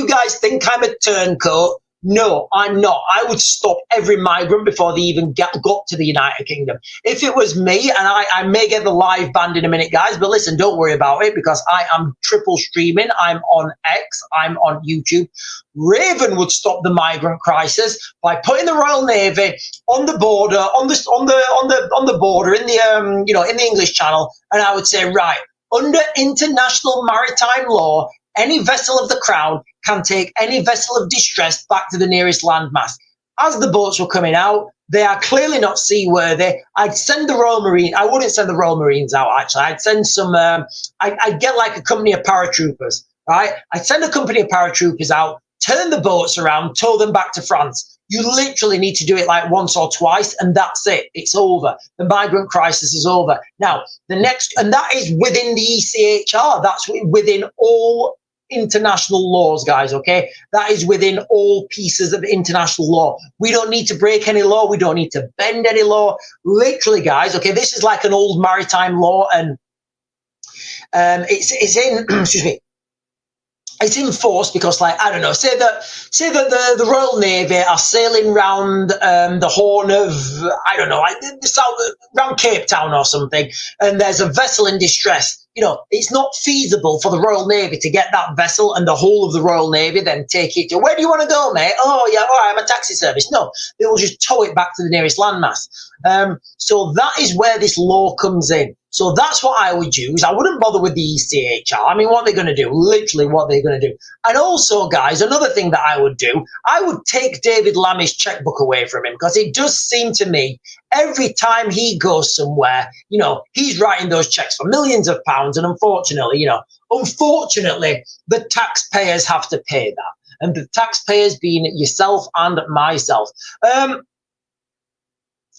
guys think I'm a turncoat, no, I'm not. I would stop every migrant before they even got to the United Kingdom. If it was me, and I may get the live banned in a minute, guys, but listen, don't worry about it because I am triple streaming. I'm on X. I'm on YouTube. Raven would stop the migrant crisis by putting the Royal Navy on the border, on the border in the English Channel, and I would say, right, under international maritime law, any vessel of the Crown can take any vessel of distress back to the nearest landmass. As the boats were coming out, they are clearly not seaworthy. I'd send the Royal Marine. I wouldn't send the Royal Marines out, actually. I'd send some, I'd get like a company of paratroopers, right? I'd send a company of paratroopers out, turn the boats around, tow them back to France. You literally need to do it like once or twice, and that's it. It's over. The migrant crisis is over. Now, and that is within the ECHR. That's within all international laws, guys, okay? That is within all pieces of international law. We don't need to break any law. We don't need to bend any law. Literally, guys, okay, this is like an old maritime law, and it's in, excuse me, it's enforced because, I don't know, say that the Royal Navy are sailing round the Horn of, I don't know, around Cape Town or something, and there's a vessel in distress. It's not feasible for the Royal Navy to get that vessel and the whole of the Royal Navy then take it to, where do you want to go, mate? Oh, yeah, all right, I'm a taxi service. No, they will just tow it back to the nearest landmass. So that is where this law comes in. So that's what I would use. I wouldn't bother with the ECHR. I mean, what they're going to do, literally what they're going to do. And also, guys, another thing that I would do, I would take David Lammy's checkbook away from him, because it does seem to me every time he goes somewhere, he's writing those checks for millions of pounds. And unfortunately, the taxpayers have to pay that. And the taxpayers being yourself and myself.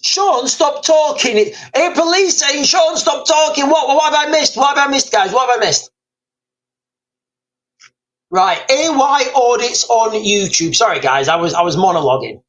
Sean, stop talking. Hey, police saying, Sean, stop talking. What have I missed? What have I missed, guys? What have I missed? Right, AY audits on YouTube. Sorry, guys, I was monologuing.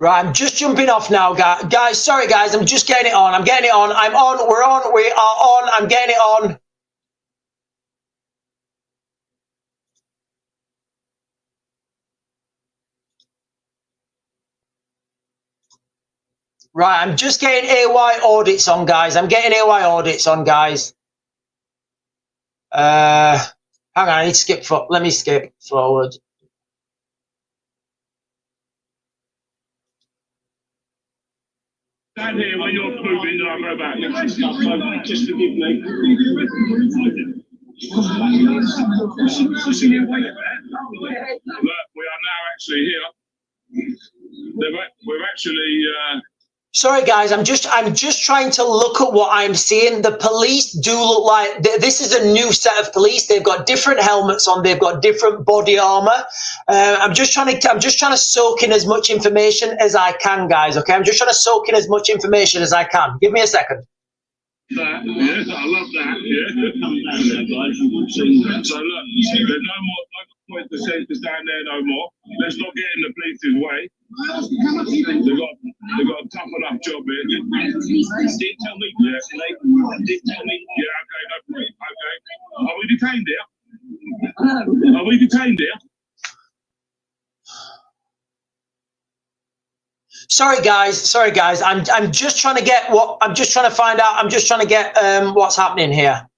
Right, I'm just jumping off now, guys. Sorry, guys, I'm just getting it on. I'm getting it on. I'm on. We're on. We are on. I'm getting it on. Right, I'm just getting AY audits on, guys. I'm getting AY audits on, guys. Hang on, I need to skip. Let me skip forward. Stand here when you're moving, and I'll go back. Just forgive me. Look, we are now actually here. We're actually. Sorry, guys. I'm just trying to look at what I'm seeing. The police do look like this is a new set of police. They've got different helmets on. They've got different body armor. I'm just trying to soak in as much information as I can, guys. Okay, I'm just trying to soak in as much information as I can. Give me a second. That, yes, I love that. Yeah. So look, there's no point to stand there no more. Let's not get in the police's way. They've got a tough enough job here. Did tell me. Yeah. Did tell me. Yeah. Okay. No problem. Okay. Are we detained here? Are we detained here? Sorry guys. I'm just trying to get find out. I'm just trying to get what's happening here.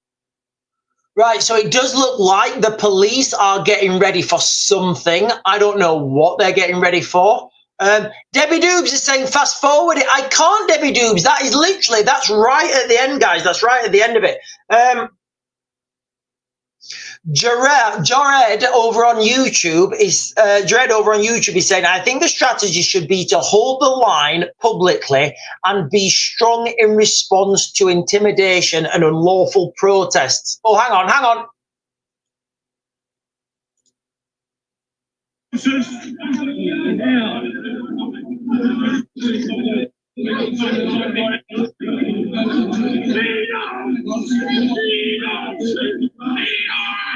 Right, so it does look like the police are getting ready for something. I don't know what they're getting ready for. Debbie Doobs is saying fast forward it. I can't, Debbie Doobs. That's right at the end, guys. That's right at the end of it. Jared over on YouTube is saying, I think the strategy should be to hold the line publicly and be strong in response to intimidation and unlawful protests. Oh, hang on.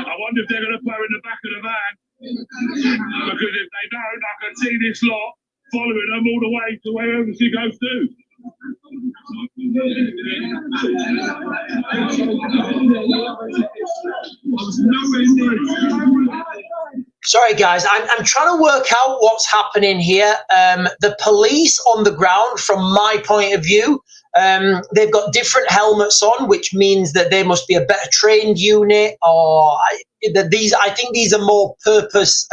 I wonder if they're going to put her in the back of the van, because if they don't, I can see this lot following them all the way to wherever she goes to. Sorry, guys. I'm trying to work out what's happening here. The police on the ground, from my point of view, they've got different helmets on, which means that they must be a better trained unit, or I think these are more purpose.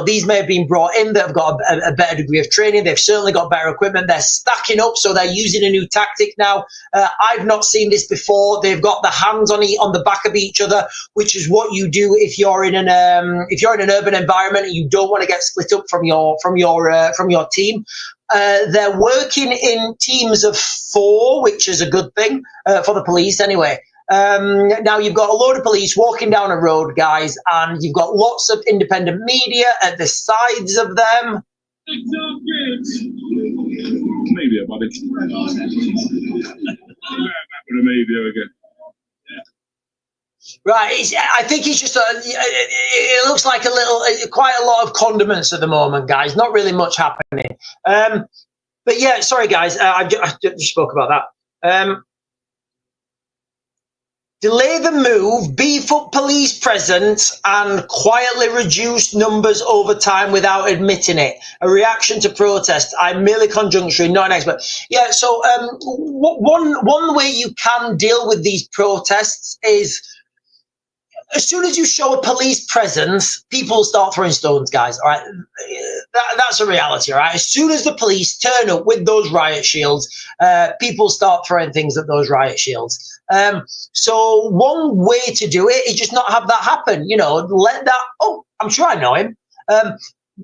These may have been brought in that have got a better degree of training. They've certainly got better equipment. They're stacking up, so they're using a new tactic now. I've not seen this before. They've got the hands on the back of each other, which is what you do if you're in an urban environment and you don't want to get split up from your team. They're working in teams of 4, which is a good thing for the police anyway. Now you've got a load of police walking down a road, guys, and you've got lots of independent media at the sides of them. Media, buddy. Back with the media again. Right, I think it's just it looks like quite a lot of condiments at the moment, guys. Not really much happening. But yeah, sorry, guys. I just spoke about that. Delay the move, beef up police presence, and quietly reduce numbers over time without admitting it. A reaction to protest. I'm merely conjuncture, not an expert. Yeah, so one way you can deal with these protests is, as soon as you show a police presence, people start throwing stones, guys. All right, that's a reality. All right, as soon as the police turn up with those riot shields, people start throwing things at those riot shields. So one way to do it is just not have that happen. Let that. Oh, I'm sure I know him.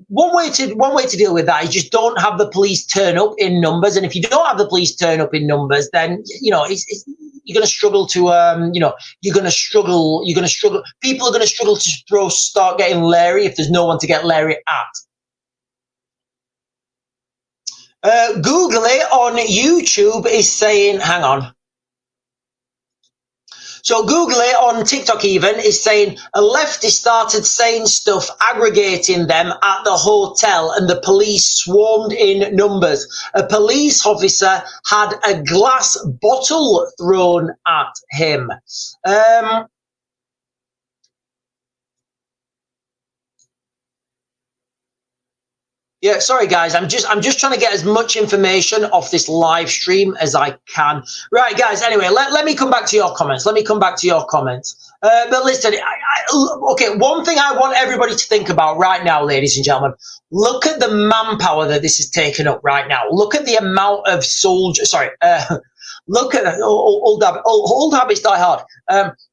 One way to deal with that is just don't have the police turn up in numbers. And if you don't have the police turn up in numbers, then you're going to struggle to, you're going to struggle. People are going to struggle to start getting Larry if there's no one to get Larry at. Google it on YouTube is saying, hang on. So Google it on TikTok even is saying a leftist started saying stuff, aggregating them at the hotel, and the police swarmed in numbers. A police officer had a glass bottle thrown at him. Yeah, sorry guys, I'm just trying to get as much information off this live stream as I can. Right, guys. Anyway, let me come back to your comments. Let me come back to your comments. But listen, okay. One thing I want everybody to think about right now, ladies and gentlemen. Look at the manpower that this is taking up right now. Look at the amount of soldiers. Sorry. Look at old habits die hard.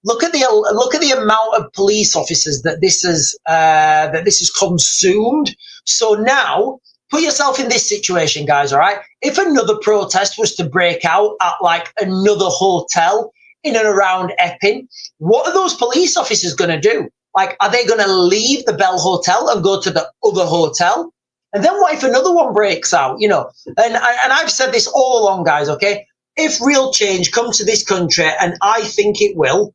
Look at the amount of police officers that this has consumed. So now, put yourself in this situation, guys, all right? If another protest was to break out at like another hotel in and around Epping, what are those police officers going to do? Like, are they going to leave the Bell Hotel and go to the other hotel? And then what if another one breaks out, you know? And I've said this all along, guys, okay? If real change comes to this country, and I think it will,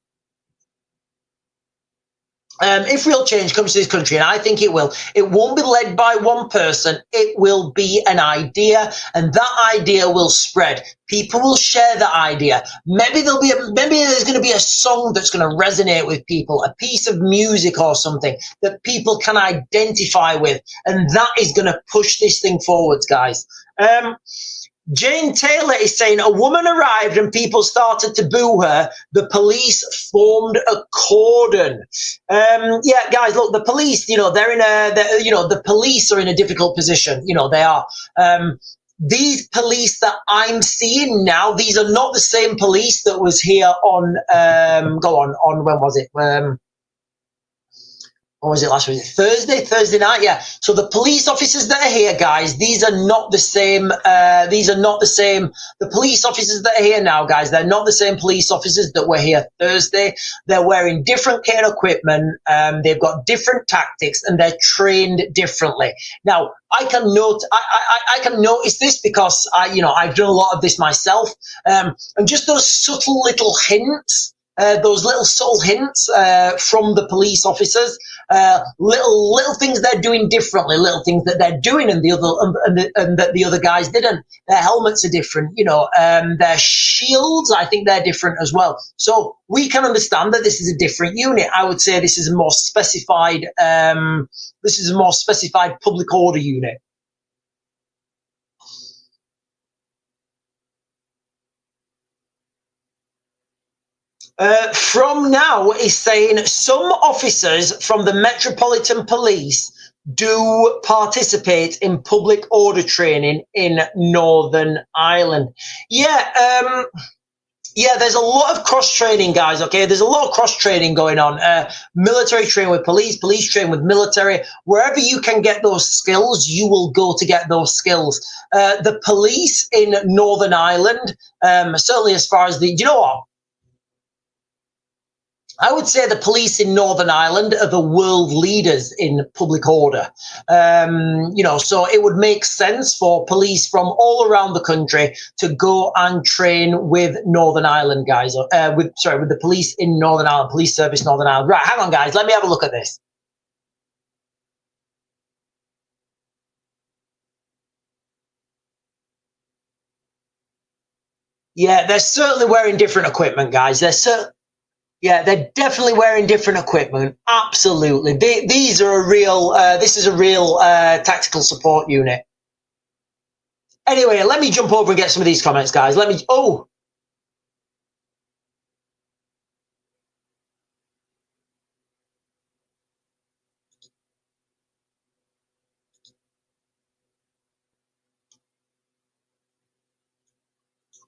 if real change comes to this country, and I think it will, it won't be led by one person. It will be an idea, and that idea will spread. People will share the idea. Maybe there's going to be a song that's going to resonate with people, a piece of music or something that people can identify with, and that is going to push this thing forwards, guys. Jane Taylor is saying a woman arrived and people started to boo her. The police formed a cordon. Yeah, guys, look, the police, you know, the police are in a difficult position. You know, they are. These police that I'm seeing now, these are not the same police that was here on, when was it? Or was it last week? Thursday night, yeah. So the police officers that are here, guys, these are not the same. The police officers that are here now, guys, they're not the same police officers that were here Thursday. They're wearing different kind of equipment. They've got different tactics, and they're trained differently. Now, I can notice this because I've done a lot of this myself, and just those subtle little hints. Those little subtle hints from the police officers, little things they're doing differently, little things that they're doing and that the other guys didn't. Their helmets are different, you know. Their shields, I think they're different as well. So we can understand that this is a different unit. I would say this is a more specified. This is a more specified public order unit. From now is saying some officers from the Metropolitan Police do participate in public order training in Northern Ireland. Yeah, yeah, there's a lot of cross-training, guys, okay? There's a lot of cross-training going on. Military train with police, police train with military. Wherever you can get those skills, you will go to get those skills. The police in Northern Ireland, certainly as far as you know what? I would say the police in Northern Ireland are the world leaders in public order. So it would make sense for police from all around the country to go and train with Northern Ireland guys, with the police in Northern Ireland, police service Northern Ireland. Right, hang on, guys, let me have a look at this. Yeah, they're certainly wearing different equipment, guys. Yeah, they're definitely wearing different equipment. Absolutely. These are a real, this is a real tactical support unit. Anyway, let me jump over and get some of these comments, guys.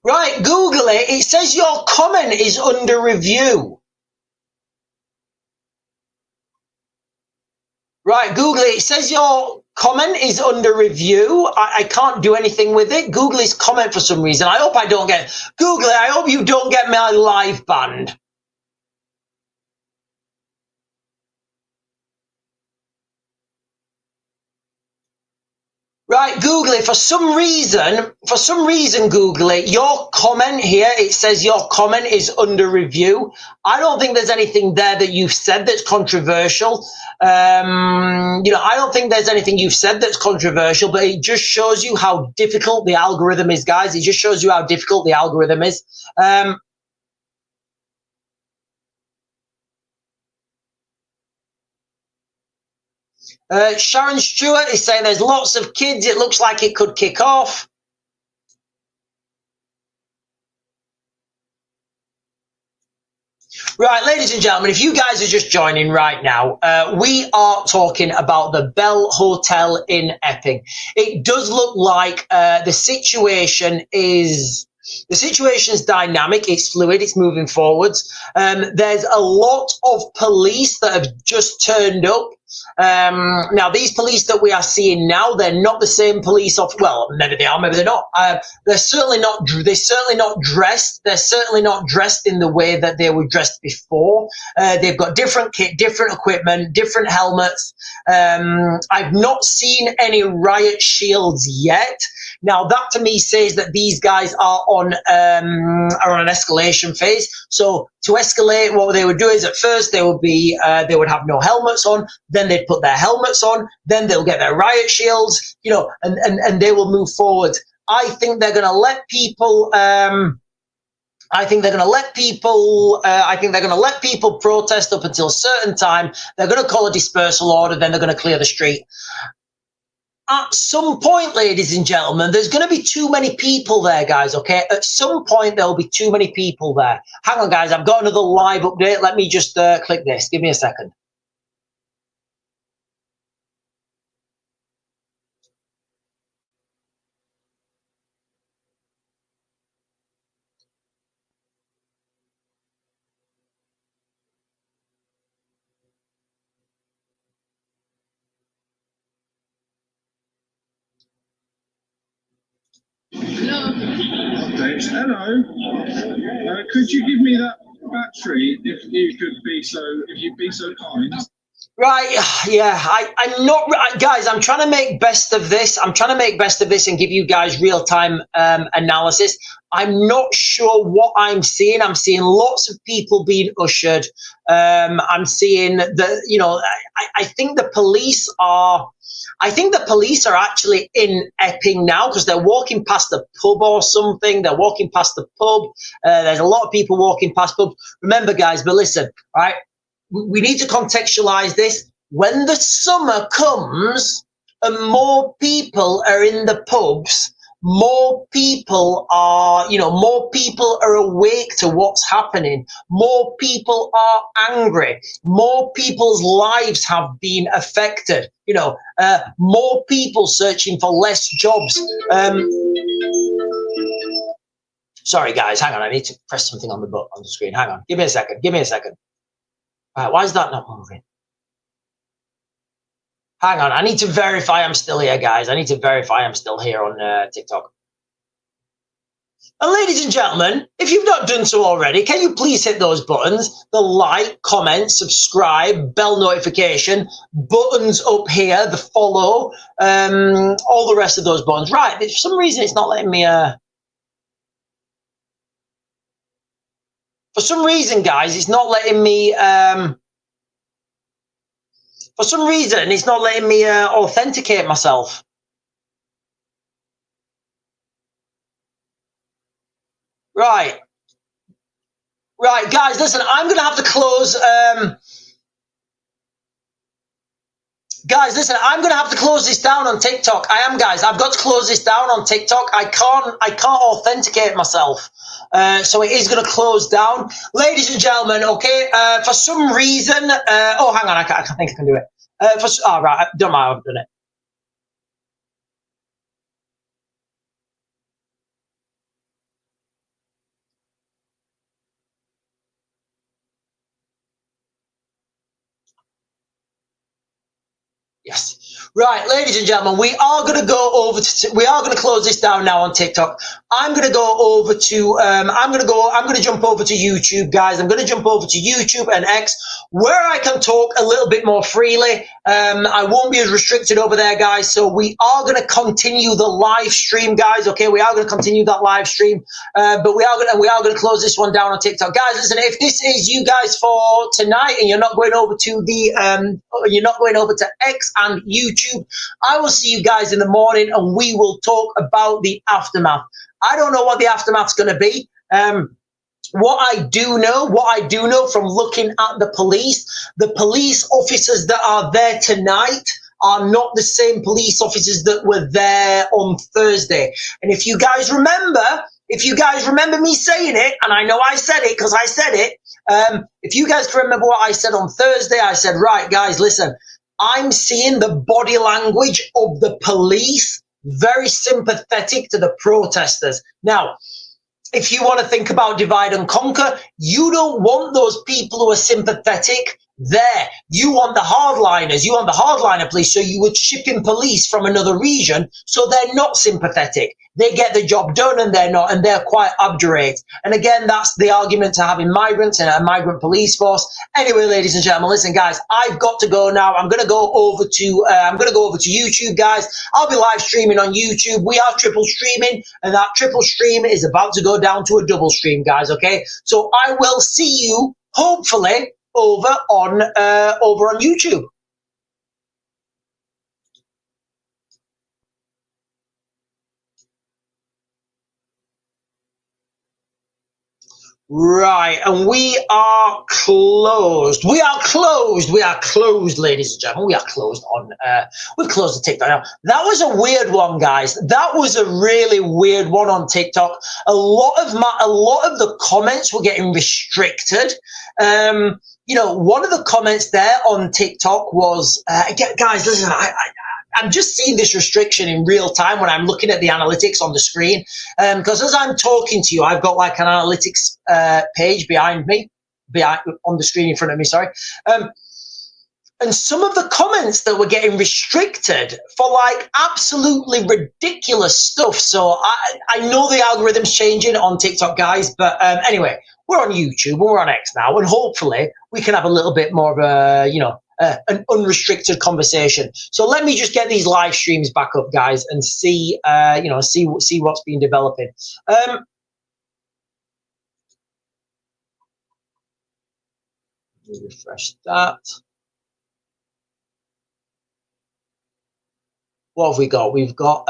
Right, Google it. It says your comment is under review. Right, Google it. It says your comment is under review. I can't do anything with it. Google his comment for some reason. I hope I don't get... Google it. I hope you don't get my live banned. Right, Google it. For some reason, Google it. Your comment here, it says your comment is under review. I don't think there's anything there that you've said that's controversial. I don't think there's anything you've said that's controversial, but it just shows you how difficult the algorithm is, guys. It just shows you how difficult the algorithm is. Sharon Stewart is saying there's lots of kids. It looks like it could kick off. Right, ladies and gentlemen, if you guys are just joining right now, we are talking about the Bell Hotel in Epping. It does look like the situation is dynamic, it's fluid, it's moving forwards. There's a lot of police that have just turned up. Now, these police that we are seeing now, they're not the same police well, maybe they are, maybe they're not. They're certainly not dressed. They're certainly not dressed in the way that they were dressed before. They've got different kit, different equipment, different helmets. I've not seen any riot shields yet. Now, that to me says that these guys are on an escalation phase. So to escalate, what they would do is at first they would have no helmets on, then they'd put their helmets on, then they'll get their riot shields, you know, and they will move forward. I think they're going to let people. I think they're going to let people protest up until a certain time. They're going to call a dispersal order, then they're going to clear the street. At some point, ladies and gentlemen, there's going to be too many people there, guys, okay? At some point, there'll be too many people there. Hang on, guys. I've got another live update. Let me just click this. Give me a second. Updates. Hello. Could you give me that battery if you'd be so kind? Right, yeah, I'm not, guys, I'm trying to make best of this. I'm trying to make best of this and give you guys real-time analysis. I'm not sure what I'm seeing. I'm seeing lots of people being ushered. I'm seeing the, you know, I think the police are actually in Epping now because they're walking past the pub or something. They're walking past the pub. There's a lot of people walking past pubs. Remember, guys, but listen, right? We need to contextualize this. When the summer comes and more people are in the pubs, more people are awake to what's happening. More people are angry. More people's lives have been affected. You know, more people searching for less jobs. Sorry, guys, hang on. I need to press something on the screen. Hang on. Give me a second. Right, why is that not moving? Hang on, I need to verify I'm still here, guys. I need to verify I'm still here on TikTok. And ladies and gentlemen, if you've not done so already, can you please hit those buttons? The like, comment, subscribe, bell notification, buttons up here, the follow, all the rest of those buttons. Right, for some reason it's not letting me... For some reason, guys, it's not letting me... For some reason, it's not letting me authenticate myself. Right. Right, guys, listen, I'm going to have to close... Guys, listen, I'm going to have to close this down on TikTok. I am, guys. I've got to close this down on TikTok. I can't authenticate myself. So it is going to close down. Ladies and gentlemen, okay, for some reason... oh, hang on, I think I can do it. Right, don't mind, I've done it. Yes. Right, ladies and gentlemen, we are going to go over to, we are going to close this down now on TikTok. I'm going to go over to, I'm going to jump over to YouTube, guys. I'm going to jump over to YouTube and X, where I can talk a little bit more freely. I won't be as restricted over there, guys. So we are going to continue the live stream, guys. Okay, we are going to continue that live stream, but we are going to close this one down on TikTok, guys. Listen, if this is you guys for tonight, and you're not going over to the, you're not going over to X and YouTube, I will see you guys in the morning, and we will talk about the aftermath. I don't know what the aftermath's going to be. What I do know from looking at the police officers that are there tonight are not the same police officers that were there on Thursday. And if you guys remember me saying it, and I know I said it because I said it, if you guys can remember what I said on Thursday, I said, right, guys, listen, I'm seeing the body language of the police very sympathetic to the protesters. Now, if you want to think about divide and conquer, you don't want those people who are sympathetic there. You want the hardliners, you want the hardliner police, so you would ship in police from another region so they're not sympathetic. They get the job done and they're not, and they're quite obdurate. And again, that's the argument to having migrants and a migrant police force. Anyway, ladies and gentlemen, listen, guys, I've got to go now. I'm going to go over to YouTube, guys. I'll be live streaming on YouTube. We are triple streaming, and that triple stream is about to go down to a double stream, guys. Okay, so I will see you hopefully over on YouTube. Right, and we are closed. We are closed, ladies and gentlemen. We are closed on, we've closed the TikTok now. That was a weird one, guys. That was a really weird one on TikTok. A lot of the comments were getting restricted. You know, one of the comments there on TikTok was, guys, listen, I'm just seeing this restriction in real time when I'm looking at the analytics on the screen. Because as I'm talking to you, I've got like an analytics page behind me, on the screen in front of me, sorry. And some of the comments that were getting restricted for like absolutely ridiculous stuff. So I know the algorithm's changing on TikTok, guys. But anyway, we're on YouTube, we're on X now, and hopefully we can have a little bit more of a, you know, an unrestricted conversation. So let me just get these live streams back up, guys, and see, you know, see what's been developing. Refresh that. What have we got? We've got,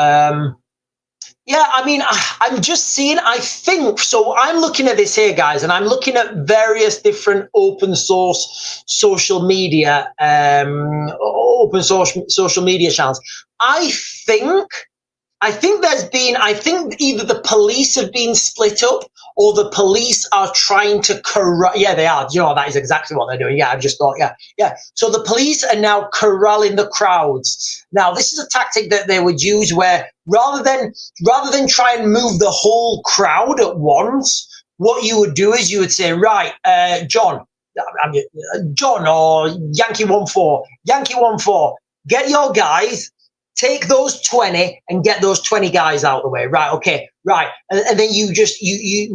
yeah, I mean, I'm just seeing, I think, so I'm looking at this here, guys, and I'm looking at various different open source social media, social media channels. I think either the police have been split up or the police are trying to corral. Yeah, they are. You know, that is exactly what they're doing. Yeah, I just thought, yeah. So the police are now corralling the crowds. Now, this is a tactic that they would use where rather than try and move the whole crowd at once, what you would do is you would say, right, John or Yankee 1-4, get your guys. Take those 20 and get those 20 guys out of the way. Right. Okay. Right. And then you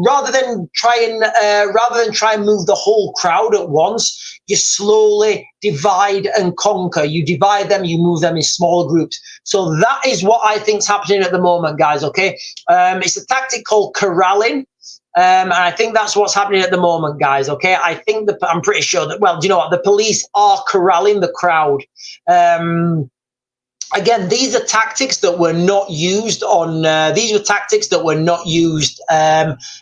rather than try and move the whole crowd at once, you slowly divide and conquer. You divide them, you move them in smaller groups. So that is what I think is happening at the moment, guys. Okay. It's a tactic called corralling. And I think that's what's happening at the moment, guys. Okay. I'm pretty sure that, well, do you know what? The police are corralling the crowd. Again, these are tactics that were not used on. These were tactics that were not used.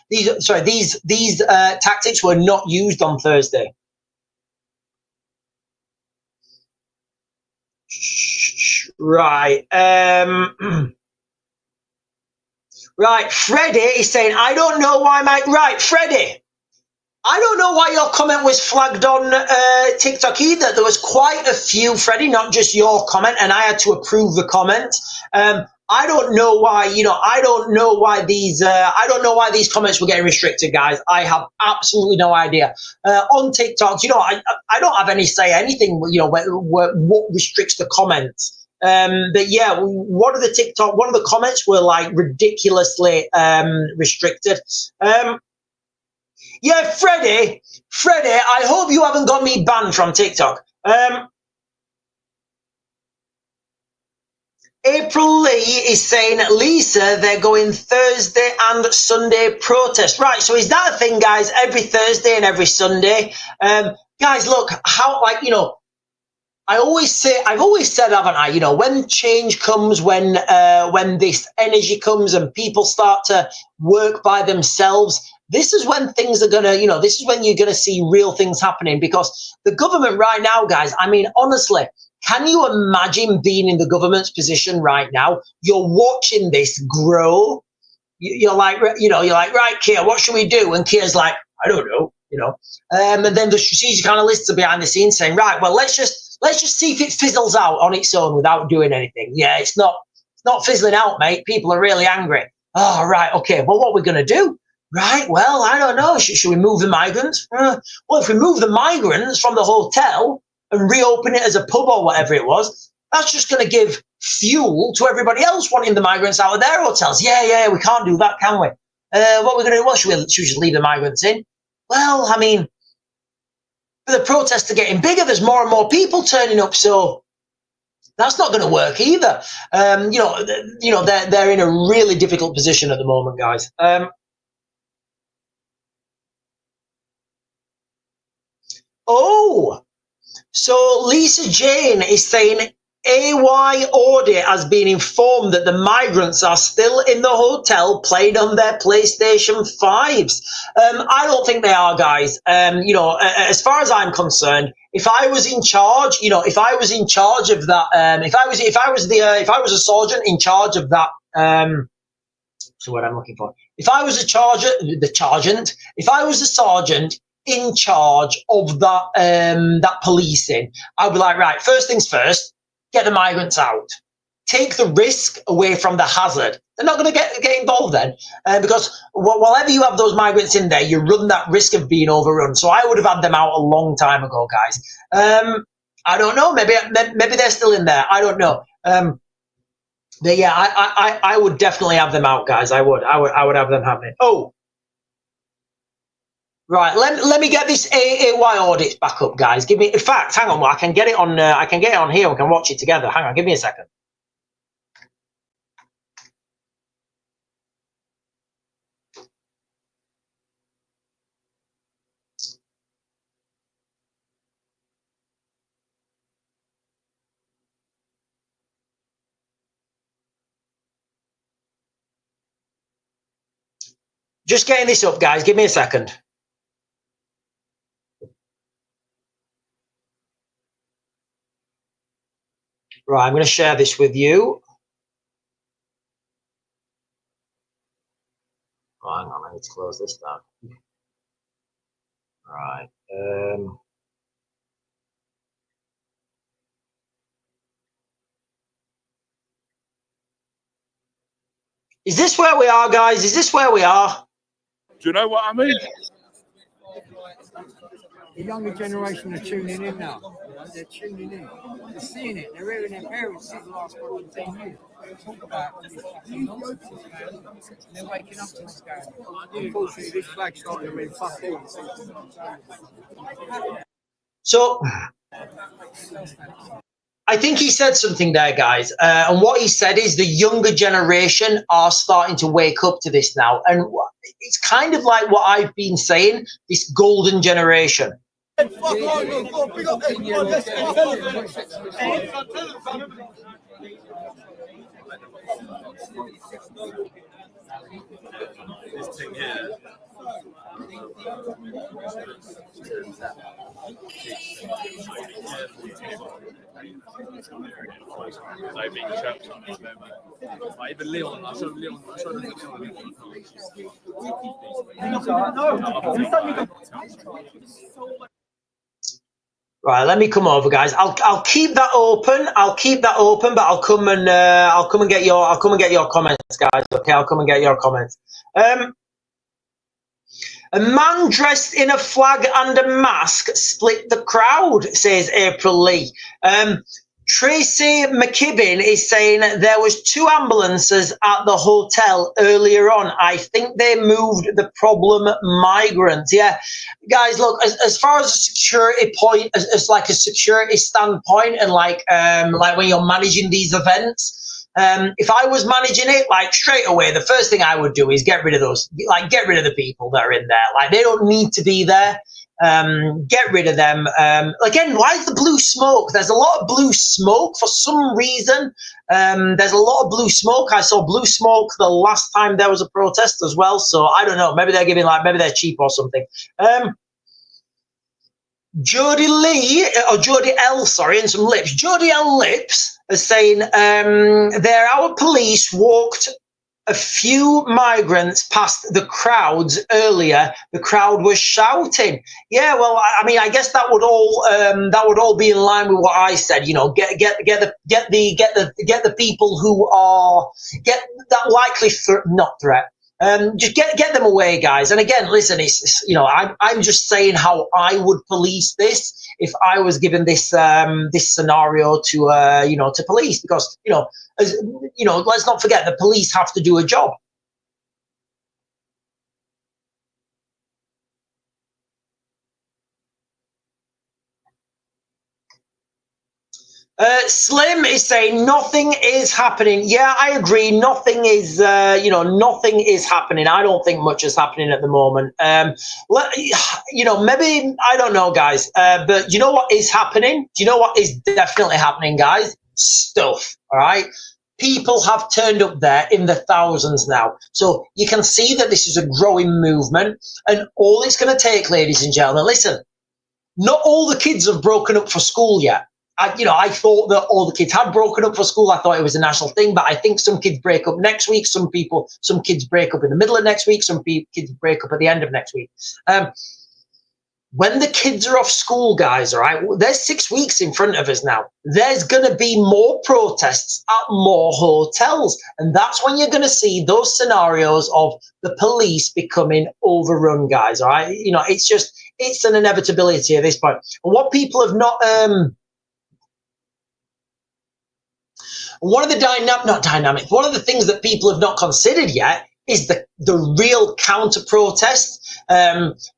These tactics were not used on Thursday. Right. Right. Freddie is saying, I don't know why right, Freddie. I don't know why your comment was flagged on TikTok either. There was quite a few, Freddie, not just your comment, and I had to approve the comment. I don't know why, you know, I don't know why these comments were getting restricted, guys. I have absolutely no idea. On TikTok, you know, I don't have any say anything, you know, what restricts the comments. But yeah, one of the comments were like ridiculously restricted. Yeah, Freddie, I hope you haven't got me banned from TikTok. April Lee is saying, Lisa, they're going Thursday and Sunday protest. Right, so is that a thing, guys? Every Thursday and every Sunday? Guys, look, you know, I've always said, haven't I, you know, when change comes, when this energy comes and people start to work by themselves, this is when things are going to, you know, this is when you're going to see real things happening, because the government right now, guys, I mean, honestly, Can you imagine being in the government's position right now? You're watching this grow. You're like, right, Keir, what should we do? And Keir's like, I don't know, And then the strategic analysts are behind the scenes saying, right, well, let's just see if it fizzles out on its own without doing anything. Yeah, it's not fizzling out, mate. People are really angry. Oh, right, okay. Well, what are we going to do? Right, well, I don't know. Should we move the migrants? Well, if we move the migrants from the hotel and reopen it as a pub or whatever it was, that's just going to give fuel to everybody else wanting the migrants out of their hotels. Yeah, we can't do that, can we? What are we going to do? Well, should we just leave the migrants in? Well, I mean, the protests are getting bigger. There's more and more people turning up, so that's not going to work either. They're in a really difficult position at the moment, guys. So Lisa Jane is saying AY Audit has been informed that the migrants are still in the hotel playing on their PlayStation 5s. I don't think they are, guys. As far as I'm concerned, if I was in charge, if I was in charge of that, if I was a sergeant in charge of that, so what I'm looking for, if I was if I was a sergeant in charge of that policing, I'd be like, right, first things first, get the migrants out. Take the risk away from the hazard. They're not going to get involved then, because whenever you have those migrants in there, you run that risk of being overrun. So I would have had them out a long time ago, guys. I don't know. Maybe they're still in there. I don't know. But yeah, I would definitely have them out, guys. I would have them happening. Oh. Right, let me get this AY audit back up, guys. In fact, hang on, I can get it on here. We can watch it together. Hang on, give me a second. Just getting this up, guys. Give me a second. Right, I'm going to share this with you. Oh, hang on, I need to close this down. Right. Is this where we are, guys? Is this where we are? Do you know what I mean? The younger generation are tuning in now. They're tuning in. They're seeing it. They're hearing their parents see the last 10 years. Talk about this nonsense. They're waking up to this guy. Unfortunately, this flag's starting to really fuck all. So I think he said something there, guys. And what he said is the younger generation are starting to wake up to this now. And it's kind of like what I've been saying, this golden generation. This thing here. Even Leon, I showed Leon. Right, let me come over, guys. I'll keep that open. But I'll come and get your comments, guys. Okay, I'll come and get your comments. A man dressed in a flag and a mask split the crowd, says April Lee. Tracy McKibben is saying there was 2 ambulances at the hotel earlier on. I think they moved the problem migrants. Yeah, guys, look, as far as a security point, as like a security standpoint, and like when you're managing these events, if I was managing it, like straight away, the first thing I would do is get rid of the people that are in there. Like they don't need to be there. Get rid of them. Again, why is the blue smoke? There's a lot of blue smoke for some reason. There's a lot of blue smoke. I saw blue smoke the last time there was a protest as well. So I don't know. Maybe they're cheap or something. Jodie Lee, or Jodie L, sorry, and some lips. Jodie L lips are saying there our police walked a few migrants past the crowds earlier. The crowd was shouting. Yeah, well, I mean, I guess that would all be in line with what I said. You know, get the people who are get that likely not threat. Just get them away, guys. And again, listen, it's you know, I'm just saying how I would police this if I was given this this scenario to you know, to police, because you know, as you know, let's not forget the police have to do a job. Slim is saying nothing is happening. Yeah, I agree. Nothing is, you know, nothing is happening. I don't think much is happening at the moment. You know, maybe, I don't know, guys. But you know what is happening? Do you know what is definitely happening, guys? Stuff. All right. People have turned up there in the thousands now. So you can see that this is a growing movement. And all it's going to take, ladies and gentlemen, listen, not all the kids have broken up for school yet. You know, I thought that all the kids had broken up for school. I thought it was a national thing, but I think some kids break up next week. Some kids break up in the middle of next week. Some kids break up at the end of next week. When the kids are off school, guys, all right, there's 6 weeks in front of us now. There's going to be more protests at more hotels. And that's when you're going to see those scenarios of the police becoming overrun, guys, all right? You know, it's an inevitability at this point. And what people have not... one of the one of the things that people have not considered yet is the real counter protest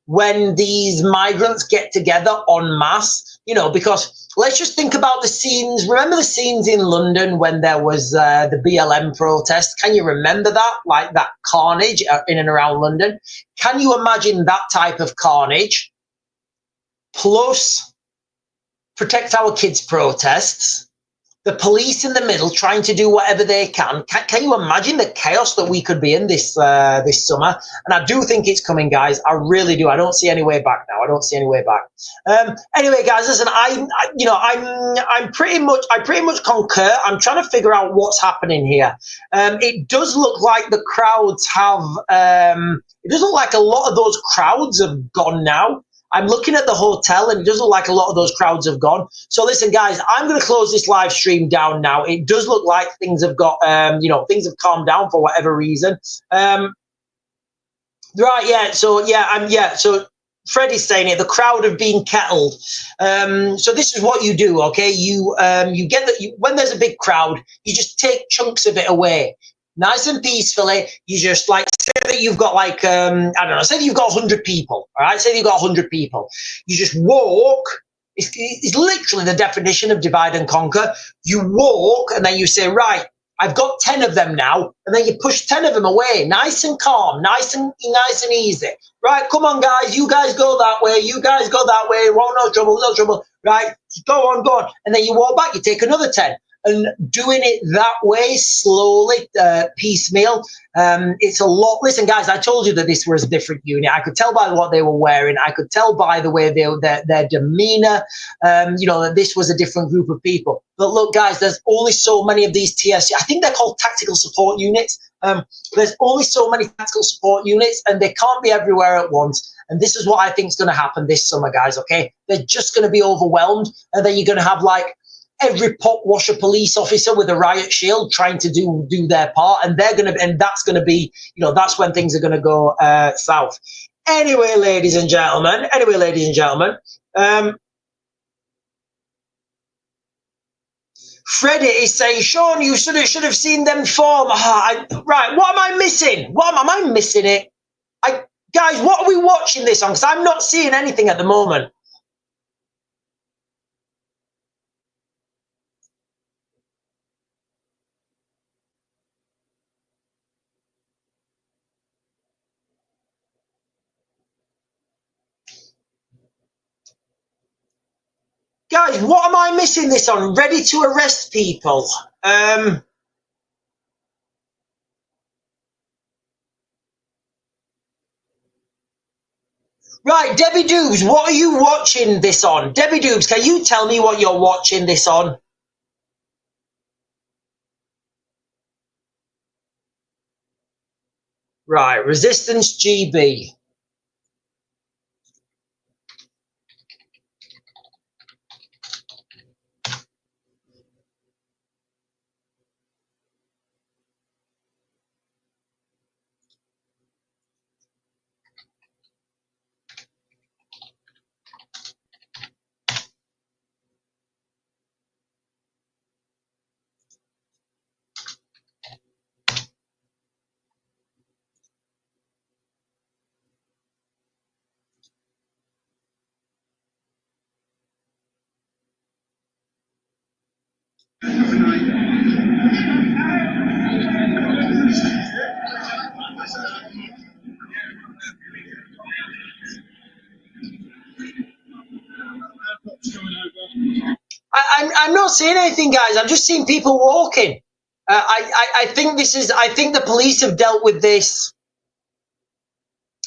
when these migrants get together en masse, you know, because let's just think about the scenes. Remember the scenes in London when there was the BLM protest? Can you remember that? Like that carnage in and around London? Can you imagine that type of carnage plus Protect Our Kids protests? The police in the middle trying to do whatever they can. Can you imagine the chaos that we could be in this this summer? And I do think it's coming, guys. I really do. I don't see any way back now. I don't see any way back. Anyway, guys, listen. You know, I pretty much concur. I'm trying to figure out what's happening here. It does look like the crowds have. It does look like a lot of those crowds have gone now. I'm looking at the hotel and it does look like a lot of those crowds have gone. So listen, guys, I'm going to close this live stream down now. It does look like things have got, you know, things have calmed down for whatever reason. Right, yeah. So, so Freddie's saying it, the crowd have been kettled. So this is what you do, okay? You get that when there's a big crowd, you just take chunks of it away. Nice and peacefully, you just like, say that you've got like, I don't know, say that you've got 100 people, all right? Say that you've got 100 people. You just walk, it's literally the definition of divide and conquer. You walk and then you say, right, I've got 10 of them now, and then you push 10 of them away, nice and calm, nice and easy. Right, come on, guys, you guys go that way, you guys go that way, well, no trouble, right? Go on. And then you walk back, you take another 10. And doing it that way, slowly, piecemeal, it's a lot. Listen, guys, I told you that this was a different unit. I could tell by what they were wearing. I could tell by the way their demeanor, you know, that this was a different group of people. But look, guys, there's only so many of these TSU. I think they're called tactical support units. There's only so many tactical support units, and they can't be everywhere at once. And this is what I think is going to happen this summer, guys, okay? They're just going to be overwhelmed, and then you're going to have, like, every pot washer police officer with a riot shield trying to do their part, and that's gonna be, you know, that's when things are gonna go south. Anyway, ladies and gentlemen, Freddie is saying, Sean, you should have seen them form. Right, what am I missing? Am I missing it? Guys, what are we watching this on? Because I'm not seeing anything at the moment. Guys, what am I missing this on? Ready to arrest people. Right, Debbie Doobs, what are you watching this on? Debbie Doobs, can you tell me what you're watching this on? Right, Resistance GB. I'm not seeing anything, guys. I'm just seeing people walking. I think this is. I think the police have dealt with this.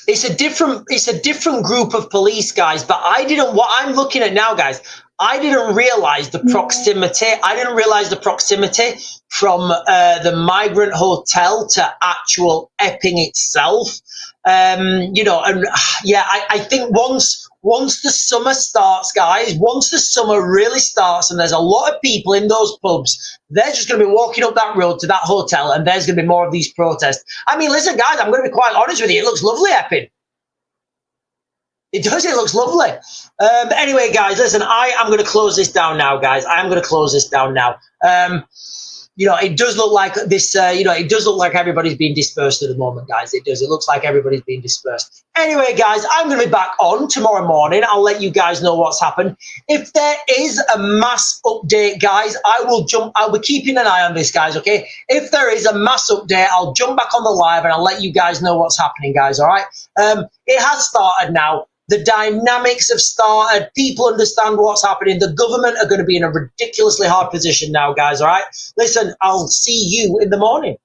It's a different group of police, guys. But I didn't. What I'm looking at now, guys, I didn't realize the proximity. I didn't realize the proximity from the migrant hotel to actual Epping itself. You know, and yeah, I think once the summer starts, guys, once the summer really starts and there's a lot of people in those pubs, they're just going to be walking up that road to that hotel and there's going to be more of these protests. I mean, listen, guys, I'm going to be quite honest with you. It looks lovely, Epping. It does. It looks lovely. Anyway, guys, listen, I am going to close this down now, guys. I am going to close this down now. You know, it does look like this, you know, it does look like everybody's being dispersed at the moment, guys. It does. It looks like everybody's being dispersed. Anyway, guys, I'm going to be back on tomorrow morning. I'll let you guys know what's happened. If there is a mass update, guys, I'll be keeping an eye on this, guys, okay? If there is a mass update, I'll jump back on the live and I'll let you guys know what's happening, guys, all right? It has started now. The dynamics have started. People understand what's happening. The government are going to be in a ridiculously hard position now, guys, all right? Listen, I'll see you in the morning.